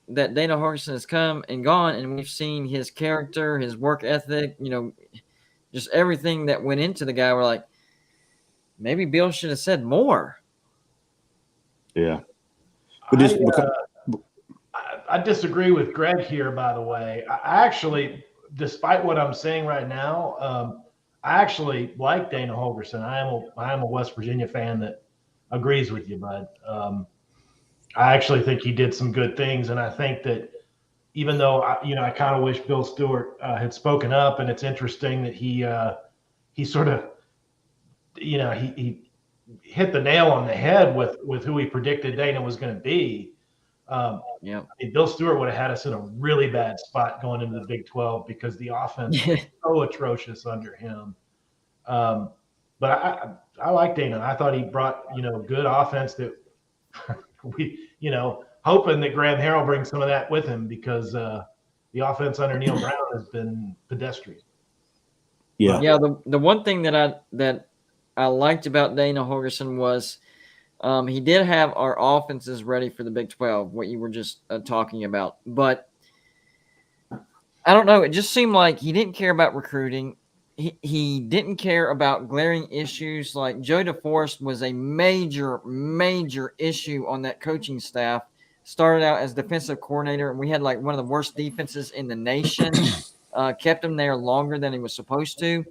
that Dana Hargison has come and gone, and we've seen his character, his work ethic, just everything that went into the guy. We're like, maybe Bill should have said more. Yeah. But I disagree with Greg here, by the way. I actually, despite what I'm saying right now, I actually like Dana Holgerson. I am a West Virginia fan that agrees with you, bud. I actually think he did some good things, and I think that even though I kind of wish Bill Stewart had spoken up, and it's interesting that he sort of he hit the nail on the head with who he predicted Dana was going to be. I mean, Bill Stewart would have had us in a really bad spot going into the Big 12 because the offense was so atrocious under him. But I like Dana. I thought he brought good offense that we hoping that Graham Harrell brings some of that with him because the offense under Neil Brown has been pedestrian. Yeah. Yeah. The one thing that I liked about Dana Holgerson was he did have our offenses ready for the Big 12, what you were just talking about. But I don't know. It just seemed like he didn't care about recruiting. He didn't care about glaring issues. Like Joe DeForest was a major, major issue on that coaching staff. Started out as defensive coordinator, and we had like one of the worst defenses in the nation. Kept him there longer than he was supposed to.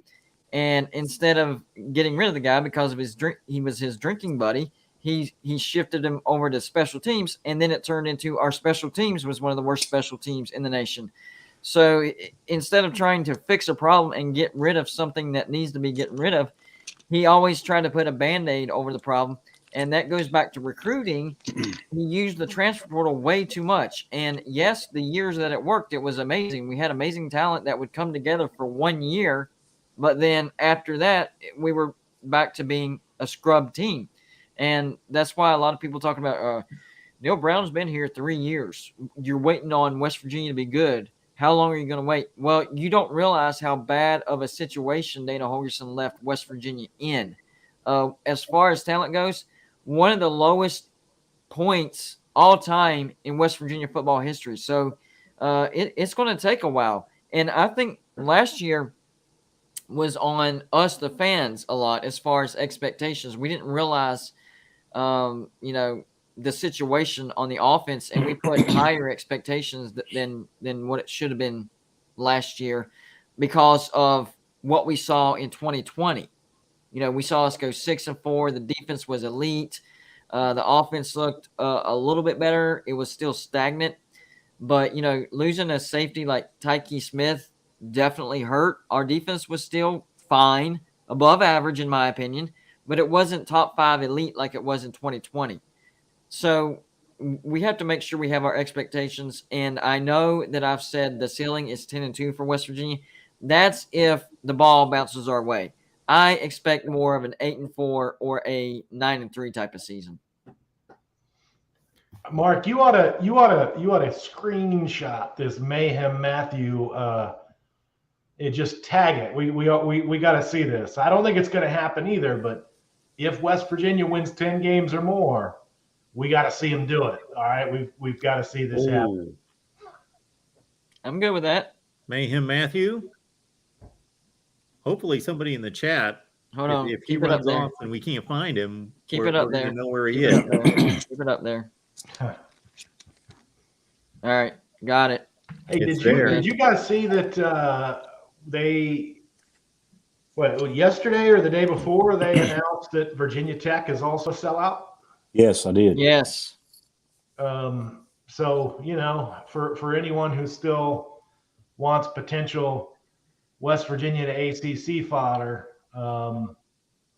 And instead of getting rid of the guy because of he was his drinking buddy, he shifted him over to special teams, and then it turned into our special teams was one of the worst special teams in the nation. So instead of trying to fix a problem and get rid of something that needs to be getting rid of, he always tried to put a Band-Aid over the problem. And that goes back to recruiting. He used the transfer portal way too much. And yes, the years that it worked, it was amazing. We had amazing talent that would come together for 1 year. But then after that, we were back to being a scrub team. And that's why a lot of people talking about Neil Brown's been here 3 years. You're waiting on West Virginia to be good. How long are you going to wait? Well, you don't realize how bad of a situation Dana Holgerson left West Virginia in. As far as talent goes, one of the lowest points all time in West Virginia football history. So it's going to take a while. And I think last year was on us, the fans, a lot as far as expectations. We didn't realize, the situation on the offense, and we put higher expectations than what it should have been last year because of what we saw in 2020. We saw us go 6-4. The defense was elite. The offense looked a little bit better. It was still stagnant, but losing a safety like Tyke Smith definitely hurt. Our defense was still fine, above average in my opinion, but it wasn't top 5 elite like it was in 2020. So we have to make sure we have our expectations. And I know that I've said the ceiling is 10-2 for West Virginia. That's if the ball bounces our way. I expect more of an 8-4 or a 9-3 type of season. Mark, you ought to screenshot this Mayhem Matthew. Just tag it. We got to see this. I don't think it's going to happen either. But if West Virginia wins 10 games or more, we got to see him do it. All right, we've got to see this happen. I'm good with that. Mayhem Matthew. Hopefully, somebody in the chat. Hold on. If he runs off and we can't find him, keep it up there. Know where he is. Keep it up there. All right, got it. Hey, did you guys see that yesterday or the day before they announced that Virginia Tech is also a sellout? Yes, I did. Yes. So for anyone who still wants potential West Virginia to ACC fodder,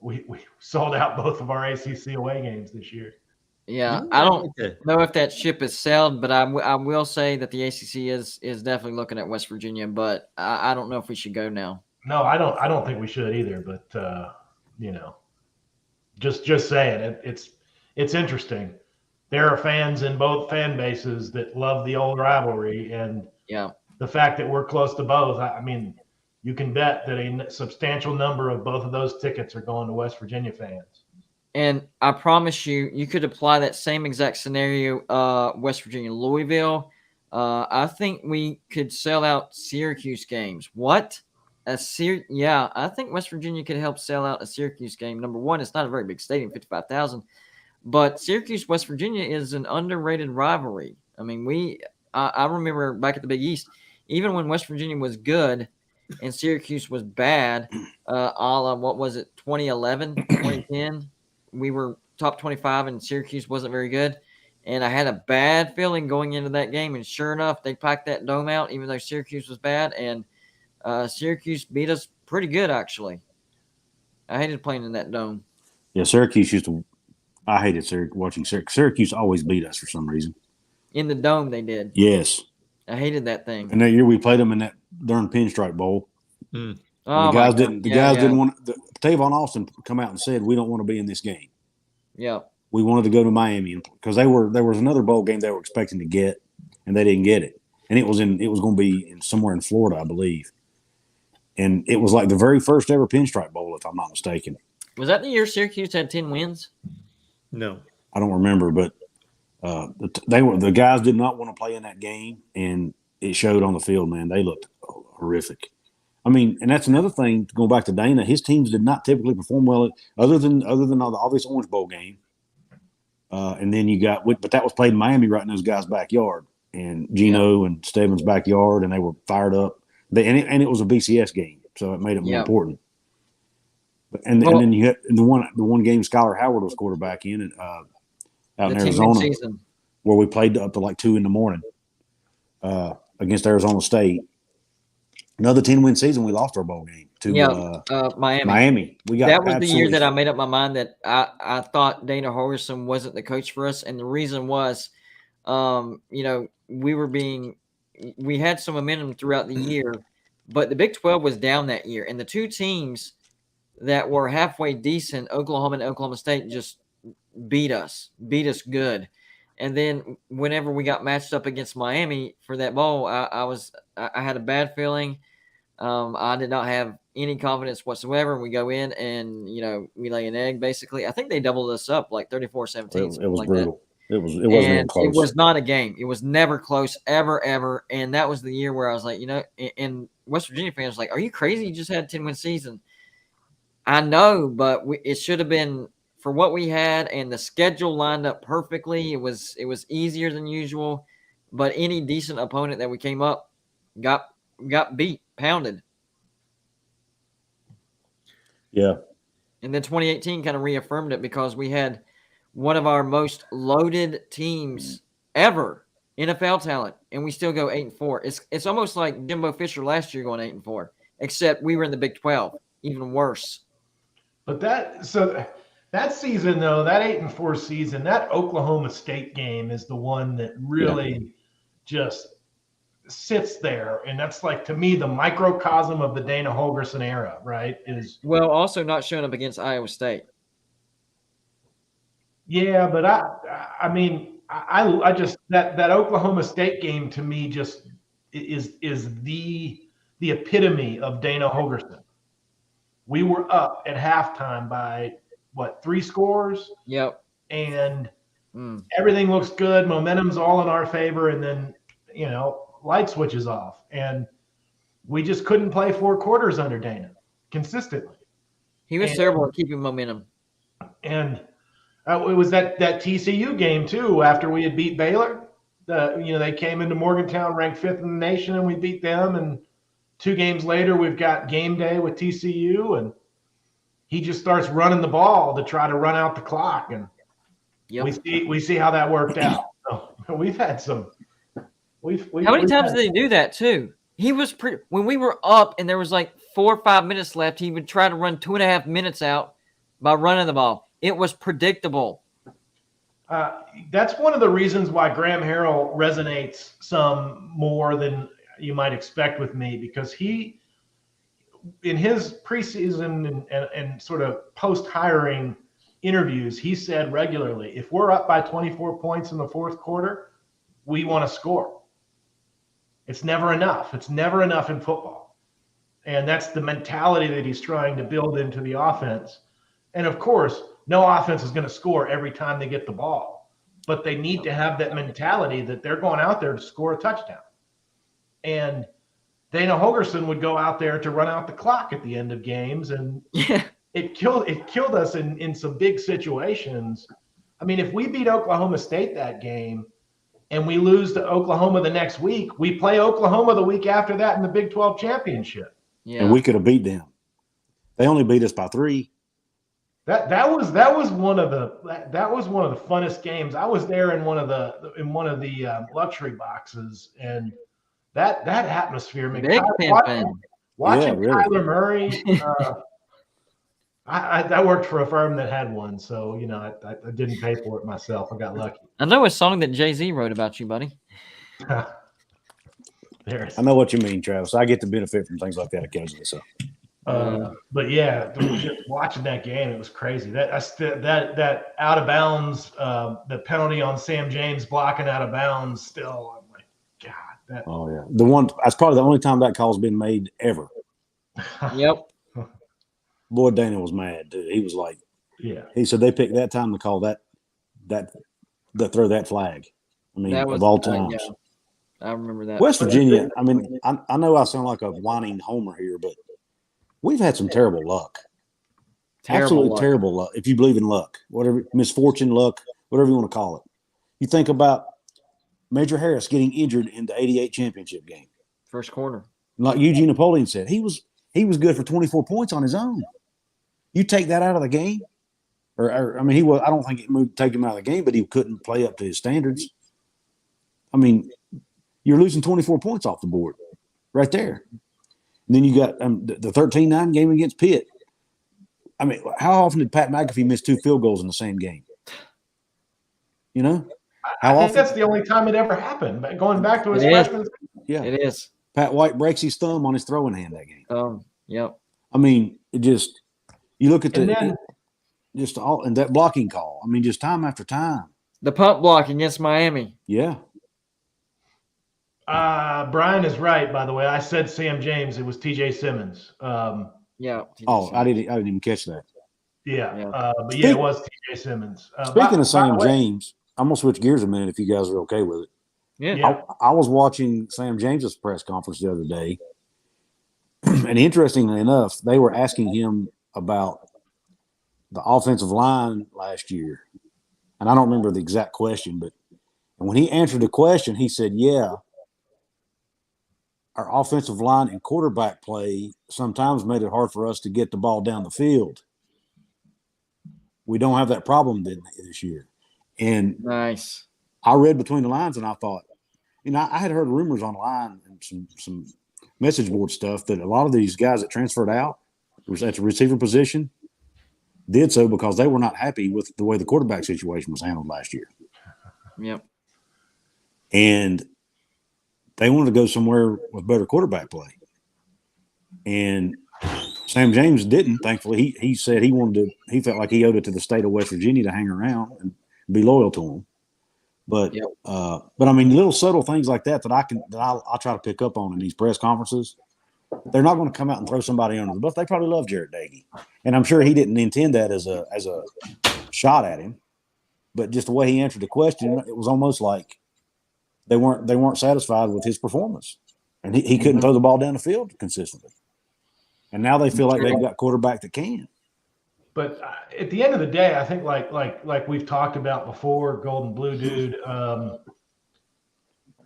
we sold out both of our ACC away games this year. Yeah, Yeah, I I'd don't like to- know if that ship has sailed, but I will say that the ACC is definitely looking at West Virginia, but I don't know if we should go now. No, I don't think we should either. But you know, just saying it's interesting. There are fans in both fan bases that love the old rivalry, and Yeah. the fact that we're close to both. I mean, you can bet that a substantial number of both of those tickets are going to West Virginia fans. And I promise you, you could apply that same exact scenario, West Virginia, Louisville. I think we could sell out Syracuse games. What? Yeah, I think West Virginia could help sell out a Syracuse game. Number one, it's not a very big stadium, 55,000, but Syracuse, West Virginia is an underrated rivalry. I mean, I remember back at the Big East, even when West Virginia was good and Syracuse was bad, a la, what was it, 2011, 2010? We were top 25 and Syracuse wasn't very good. And I had a bad feeling going into that game. And sure enough, they packed that dome out, even though Syracuse was bad. And Syracuse beat us pretty good, actually. I hated playing in that dome. Yeah, Syracuse used to. I hated watching Syracuse. Syracuse always beat us for some reason. In the dome, they did. Yes. I hated that thing. And that year we played them in that darn Pinstripe Bowl. Mm. Oh, the guys didn't. The guys yeah. didn't want. Tavon Austin come out and said, "We don't want to be in this game. Yeah. We wanted to go to Miami because there was another bowl game they were expecting to get, and they didn't get it. And it was going to be somewhere in Florida, I believe. And it was like the very first ever Pinstripe Bowl, if I'm not mistaken. Was that the year Syracuse had 10 wins? No. I don't remember, but the guys did not want to play in that game, and it showed on the field. Man, they looked horrific. I mean, and that's another thing. Going back to Dana, his teams did not typically perform well, other than the obvious Orange Bowl game. And then but that was played in Miami, right in those guys' backyard, and Gino and Stebbins' backyard, and they were fired up. And it was a BCS game, so it made it more important. And then you had the one game Skylar Howard was quarterback in out in Arizona, where we played up to like 2 a.m. Against Arizona State. Another 10-win season, we lost our bowl game to Miami. Miami. That was the year that I made up my mind that I thought Dana Holgorsen wasn't the coach for us, and the reason was, we had some momentum throughout the year, but the Big 12 was down that year, and the two teams that were halfway decent, Oklahoma and Oklahoma State, just beat us good. And then whenever we got matched up against Miami for that bowl, I had a bad feeling. I did not have any confidence whatsoever. We go in and, we lay an egg, basically. I think they doubled us up like 34-17. It was like brutal. That. It wasn't even close. It was not a game. It was never close, ever. And that was the year where I was like, and West Virginia fans were like, are you crazy? You just had a 10-win season. I know, but it should have been for what we had, and the schedule lined up perfectly. It was easier than usual, but any decent opponent that we came up got beat, pounded. Yeah. And then 2018 kind of reaffirmed it because we had one of our most loaded teams ever, NFL talent, and we still go 8-4. It's almost like Jimbo Fisher last year going 8-4, except we were in the Big 12, even worse. But that season, though, that 8-4 season, that Oklahoma State game is the one that really just sits there. And that's, like, to me, the microcosm of the Dana Holgorsen era, right? Also not showing up against Iowa State. Yeah, but I mean, I just that Oklahoma State game to me just is the epitome of Dana Holgorsen. We were up at halftime by 3 scores? Yep. And everything looks good. Momentum's all in our favor. And then, light switches off. And we just couldn't play 4 quarters under Dana consistently. He was terrible at keeping momentum. And it was that TCU game, too, after we had beat Baylor. They came into Morgantown ranked 5th in the nation, and we beat them. And 2 games later, we've got game day with TCU, and he just starts running the ball to try to run out the clock, and we see how that worked out. So we've had some. How many times did he do that too? He was when we were up and there was like 4 or 5 minutes left. He would try to run 2.5 minutes out by running the ball. It was predictable. That's one of the reasons why Graham Harrell resonates some more than you might expect with me, because he, in his preseason and sort of post-hiring interviews, he said regularly, if we're up by 24 points in the fourth quarter, we want to score. It's never enough. It's never enough in football. And that's the mentality that he's trying to build into the offense. And of course, no offense is going to score every time they get the ball, but they need to have that mentality that they're going out there to score a touchdown. And Dana Holgerson would go out there to run out the clock at the end of games, and it killed us in some big situations. I mean, if we beat Oklahoma State that game and we lose to Oklahoma the next week, we play Oklahoma the week after that in the Big 12 championship. Yeah. And we could have beat them. They only beat us by 3. That was one of the funnest games. I was there in one of the luxury boxes, and that atmosphere, Big watching really. Kyler Murray. I worked for a firm that had one, so I didn't pay for it myself. I got lucky. I know a song that Jay-Z wrote about you, buddy. I know what you mean, Travis. I get to benefit from things like that occasionally. So, but yeah, just watching that game, it was crazy. That out of bounds, the penalty on Sam James blocking out of bounds. Still, I'm like, God. oh yeah, that's probably the only time that call's been made ever. Yep. Boy, Daniel was mad, dude. He was like, yeah. He said they picked that time to call that throw that flag. I mean, of all times. Yeah. I remember that. West Virginia, I mean, I know I sound like a whining homer here, but we've had some terrible luck. Absolutely terrible luck. If you believe in luck, whatever, misfortune, luck, whatever you want to call it. You think about Major Harris getting injured in the '88 championship game. First quarter. Like Eugene Napoleon said, he was good for 24 points on his own. You take that out of the game, or I mean, I don't think it moved take him out of the game, but he couldn't play up to his standards. I mean, you're losing 24 points off the board right there. And then you got the 13-9 game against Pitt. I mean, how often did Pat McAfee miss 2 field goals in the same game? You know? I think that's the only time it ever happened. But going back to his freshman season. Yeah. It is. Pat White breaks his thumb on his throwing hand that game. Yep. I mean, you look at that blocking call. I mean, just time after time. The punt block against Miami. Yeah. Brian is right, by the way. I said Sam James. It was TJ Simmons. Yeah. I didn't even catch that. Yeah. But yeah, it was TJ Simmons. Speaking of Sam James, I'm going to switch gears a minute if you guys are okay with it. Yeah. I was watching Sam James's press conference the other day, and interestingly enough, they were asking him about the offensive line last year. And I don't remember the exact question, but when he answered the question, he said, yeah, our offensive line and quarterback play sometimes made it hard for us to get the ball down the field. We don't have that problem this year. And nice. I read between the lines and I thought, I had heard rumors online and some message board stuff that a lot of these guys that transferred out at the receiver position did so because they were not happy with the way the quarterback situation was handled last year. Yep. And they wanted to go somewhere with better quarterback play. And Sam James didn't, thankfully. He said he felt like he owed it to the state of West Virginia to hang around and be loyal to him. But I mean, little subtle things like that I'll try to pick up on in these press conferences. They're not going to come out and throw somebody under the bus. They probably love Jarrett Doege, and I'm sure he didn't intend that as a shot at him. But just the way he answered the question, it was almost like they weren't satisfied with his performance, and he couldn't throw the ball down the field consistently. And now they feel like they've got quarterback that can. But at the end of the day, I think like we've talked about before, Golden Blue Dude,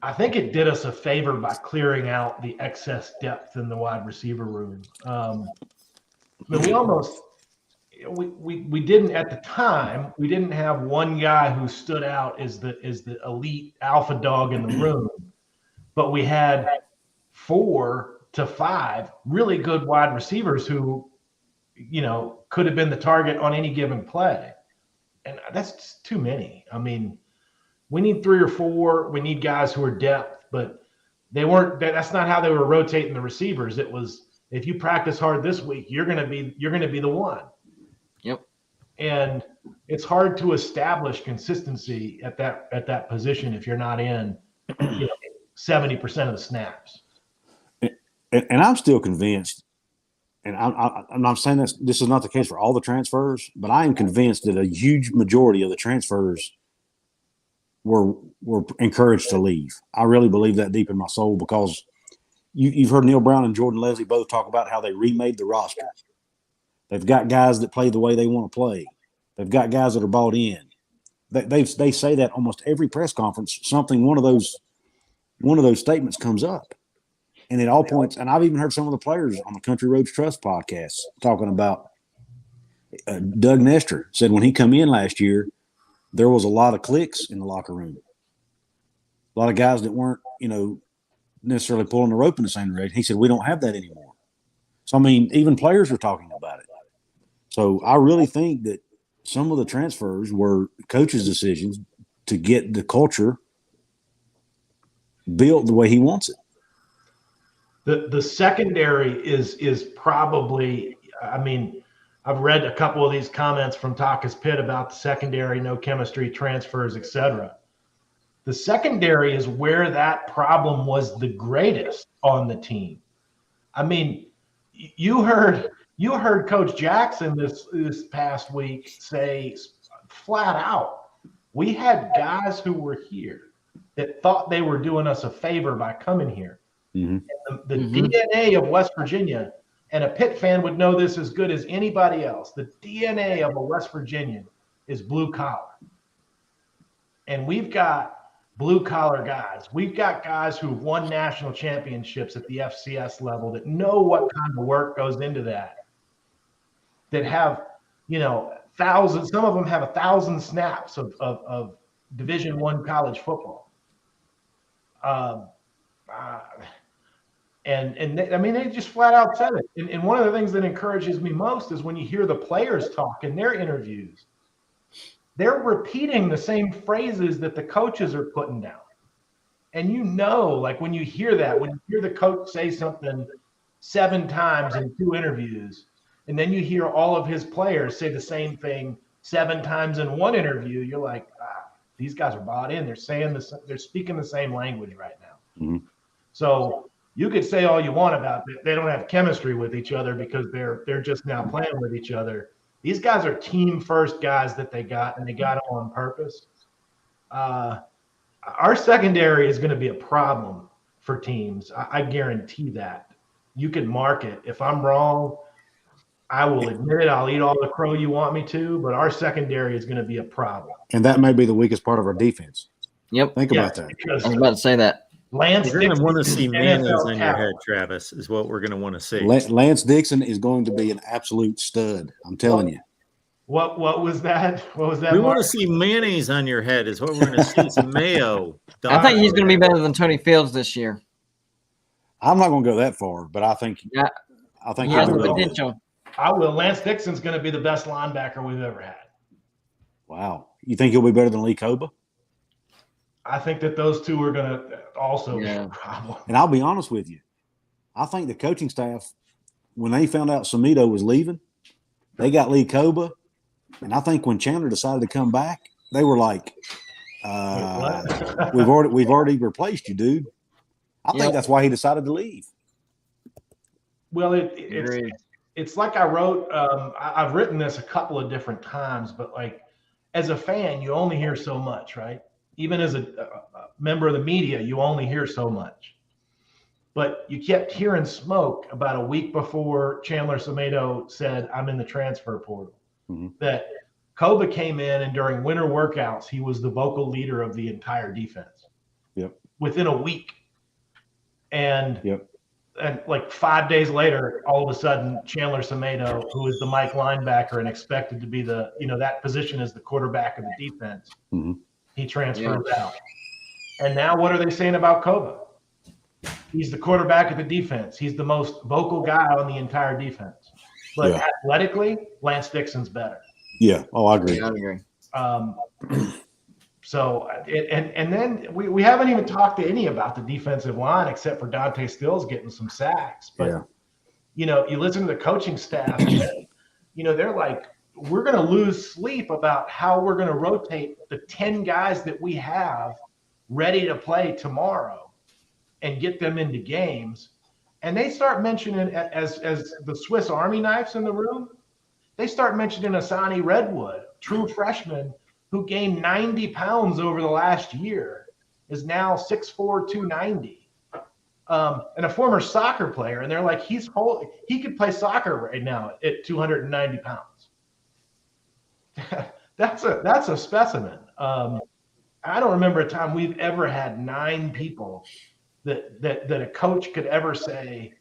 I think it did us a favor by clearing out the excess depth in the wide receiver room. I mean, we didn't at the time. We didn't have one guy who stood out as the elite alpha dog in the room, but we had 4 to 5 really good wide receivers who, could have been the target on any given play. And that's just too many. I mean, we need 3 or 4. We need guys who are depth, but they weren't. That's not how they were rotating the receivers. It was, if you practice hard this week, you're going to be the one. Yep. And it's hard to establish consistency at that position if you're not in 70% of the snaps. And I'm still convinced, and I'm not saying this is not the case for all the transfers, but I am convinced that a huge majority of the transfers were encouraged to leave. I really believe that deep in my soul, because you've heard Neil Brown and Jordan Leslie both talk about how they remade the roster. They've got guys that play the way they want to play. They've got guys that are bought in. They say that almost every press conference, one of those statements comes up. And at all points, and I've even heard some of the players on the Country Roads Trust podcast talking about Doug Nestor said when he come in last year, there was a lot of cliques in the locker room. A lot of guys that weren't, necessarily pulling the rope in the same direction. He said, we don't have that anymore. So, I mean, even players were talking about it. So I really think that some of the transfers were coaches' decisions to get the built the way he wants it. The secondary is probably, I mean, I've read a couple of these comments from Taka's Pitt about the secondary, no chemistry, transfers, etc. The secondary is where that problem was the greatest on the team. I mean, you heard Coach Jackson this past week say flat out, we had guys who were here that thought they were doing us a favor by coming here. Mm-hmm. The DNA of West Virginia, and a Pitt fan would know this as good as anybody else, the DNA of a West Virginian is blue collar. And we've got blue collar guys. We've got guys who've won national championships at the FCS level that know what kind of work goes into that have, thousands, some of them have 1,000 snaps of Division I college football. And they just flat out said it. And one of the things that encourages me most is when you hear the players talk in their interviews, they're repeating the same phrases that the coaches are putting down. And like when you hear that, when you hear the coach say something 7 times in 2 interviews, and then you hear all of his players say the same thing 7 times in 1 interview, you're like, these guys are bought in. They're saying this, they're speaking the same language right now. Mm-hmm. So you could say all you want about it. They don't have chemistry with each other because they're just now playing with each other. These guys are team first guys that they got, and they got them on purpose. Our secondary is going to be a problem for teams. I guarantee that. You can mark it. If I'm wrong, I will admit it. I'll eat all the crow you want me to, but our secondary is going to be a problem. And that may be the weakest part of our defense. Yep. Think about that. I was about to say that. Lance We're going to want to see mayonnaise on your talent. head, Travis, is what we're going to want to see. Lance Dixon is going to be an absolute stud. I'm telling you. What was that? What was that? We Mark? want to see mayonnaise on your head is what we're going to see. Some mayo. I think he's going to be better than Tony Fields this year. I'm not going to go that far, but I think He has he'll the be really good. potential. I will. Lance Dixon's going to be the best linebacker we've ever had. Wow. You think he'll be better than Lee Koba? I think that those two are going to also be a problem. And I'll be honest with you. I think the coaching staff, when they found out Samito was leaving, they got Lee Koba. And I think when Chandler decided to come back, they were like, we've already replaced you, dude. I think that's why he decided to leave. Well, it's like I wrote. I've written this a couple of different times, but like as a fan, you only hear so much, right? Even as a member of the media, you only hear so much. But you kept hearing smoke about a week before Chandler Samito said, I'm in the transfer portal. Mm-hmm. That Koba came in, and during winter workouts, he was the vocal leader of the entire defense. Yep. Within a week. And like 5 days later, all of a sudden, Chandler Samito, who is the Mike linebacker and expected to be that position is the quarterback of the defense, he transfers out. And now what are they saying about Koba? He's the quarterback of the defense. He's the most vocal guy on the entire defense. But athletically, Lance Dixon's better. Yeah. Oh, I agree. Yeah, I agree. So, and then we haven't even talked to any about the defensive line except for Dante Stills getting some sacks. But, Yeah. you know, you listen to the coaching staff, you know, they're like, we're going to lose sleep about how we're going to rotate the 10 guys that we have ready to play tomorrow and get them into games. And they start mentioning, as the Swiss Army knives in the room, they start mentioning Asani Redwood, true freshman, who gained 90 pounds over the last year, is now 6'4", 290. And a former soccer player, and they're like, he could play soccer right now at 290 pounds. That's a specimen. I don't remember a time we've ever had 9 people that a coach could ever say.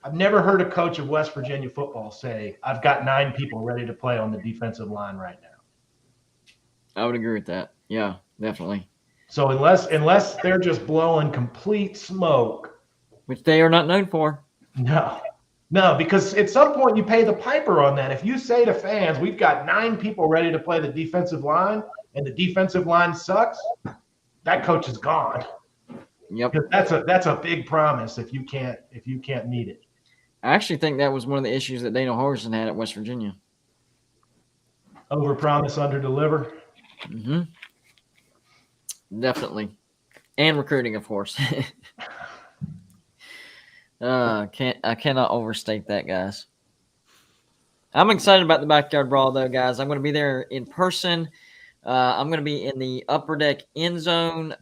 I've never heard a coach of West Virginia football say, I've got 9 people ready to play on the defensive line right now. I would agree with that. Yeah, definitely. So unless they're just blowing complete smoke, which they are not known for. No, because at some point you pay the piper on that. If you say to fans, we've got 9 people ready to play the defensive line and the defensive line sucks, that coach is gone. Yep. Because that's a big promise if you can't meet it. I actually think that was one of the issues that Dana Holgorsen had at West Virginia. Over promise, under deliver. Mm-hmm. Definitely. And recruiting, of course. I cannot overstate that, guys. I'm excited about the Backyard Brawl, though, guys. I'm going to be there in person. I'm going to be in the upper deck end zone.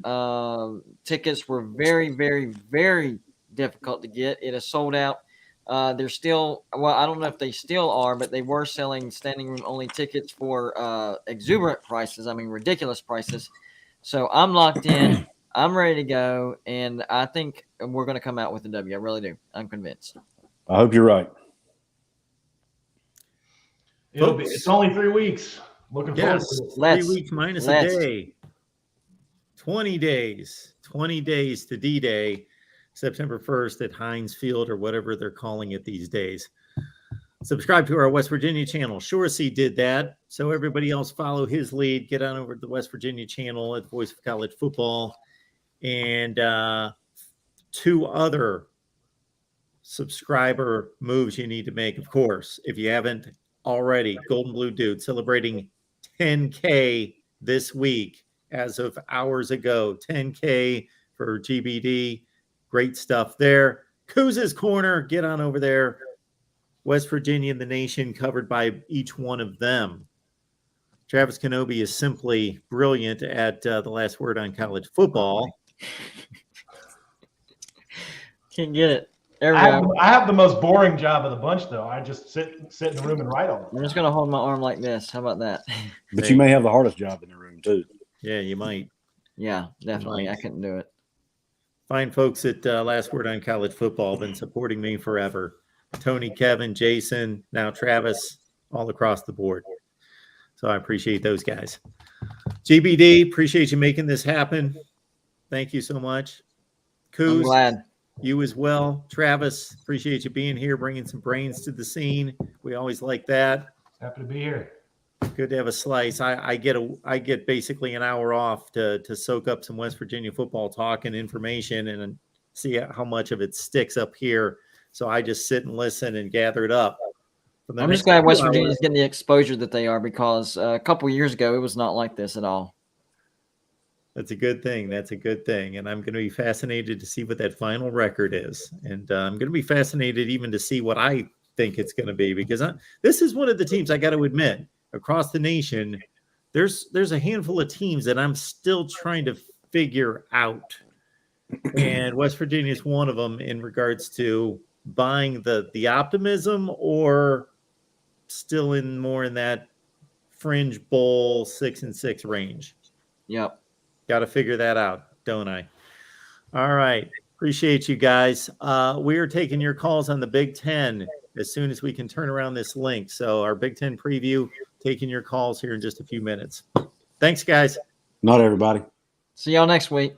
Tickets were very, very, very difficult to get. It is sold out. They're still, well, I don't know if they still are, but they were selling standing room only tickets for exuberant prices. I mean, ridiculous prices. So I'm locked in. I'm ready to go, and I think we're going to come out with a W. I really do. I'm convinced. I hope you're right. It's only 3 weeks. Looking forward to it. 3 weeks minus a day. 20 days. 20 days to D-Day, September 1st at Heinz Field or whatever they're calling it these days. Subscribe to our West Virginia channel. Shoresy did that. So everybody else follow his lead. Get on over to the West Virginia channel at Voice of College Football. And 2 other subscriber moves you need to make, of course. If you haven't already, Golden Blue Dude celebrating 10K this week as of hours ago. 10K for GBD. Great stuff there. Kuz's Corner, get on over there. West Virginia and the nation covered by each one of them. Travis Kenobi is simply brilliant at the last word on college football. Can't get it. There we go. I have the most boring job of the bunch, though. I just sit in the room and write all. I'm just going to hold my arm like this. How about that? But you may have the hardest job in the room, too. Yeah, you might. Yeah, definitely. I couldn't do it. Fine folks at Last Word on College Football have been supporting me forever. Tony, Kevin, Jason, now Travis, all across the board. So I appreciate those guys. GBD, appreciate you making this happen. Thank you so much. Kuz, I'm glad. You as well. Travis, appreciate you being here, bringing some brains to the scene. We always like that. Happy to be here. Good to have a slice. I get basically an hour off to soak up some West Virginia football talk and information and see how much of it sticks up here. So I just sit and listen and gather it up. I'm just glad West Virginia is getting the exposure that they are, because a couple of years ago it was not like this at all. That's a good thing. That's a good thing. And I'm going to be fascinated to see what that final record is. And I'm going to be fascinated even to see what I think it's going to be, because this is one of the teams, I got to admit, across the nation, there's a handful of teams that I'm still trying to figure out. And West Virginia is one of them in regards to buying the optimism, or still more in that fringe bowl 6-6 range. Yep. Got to figure that out, don't I? All right. Appreciate you guys. We are taking your calls on the Big Ten as soon as we can turn around this link. So our Big Ten preview, taking your calls here in just a few minutes. Thanks, guys. Not everybody. See y'all next week.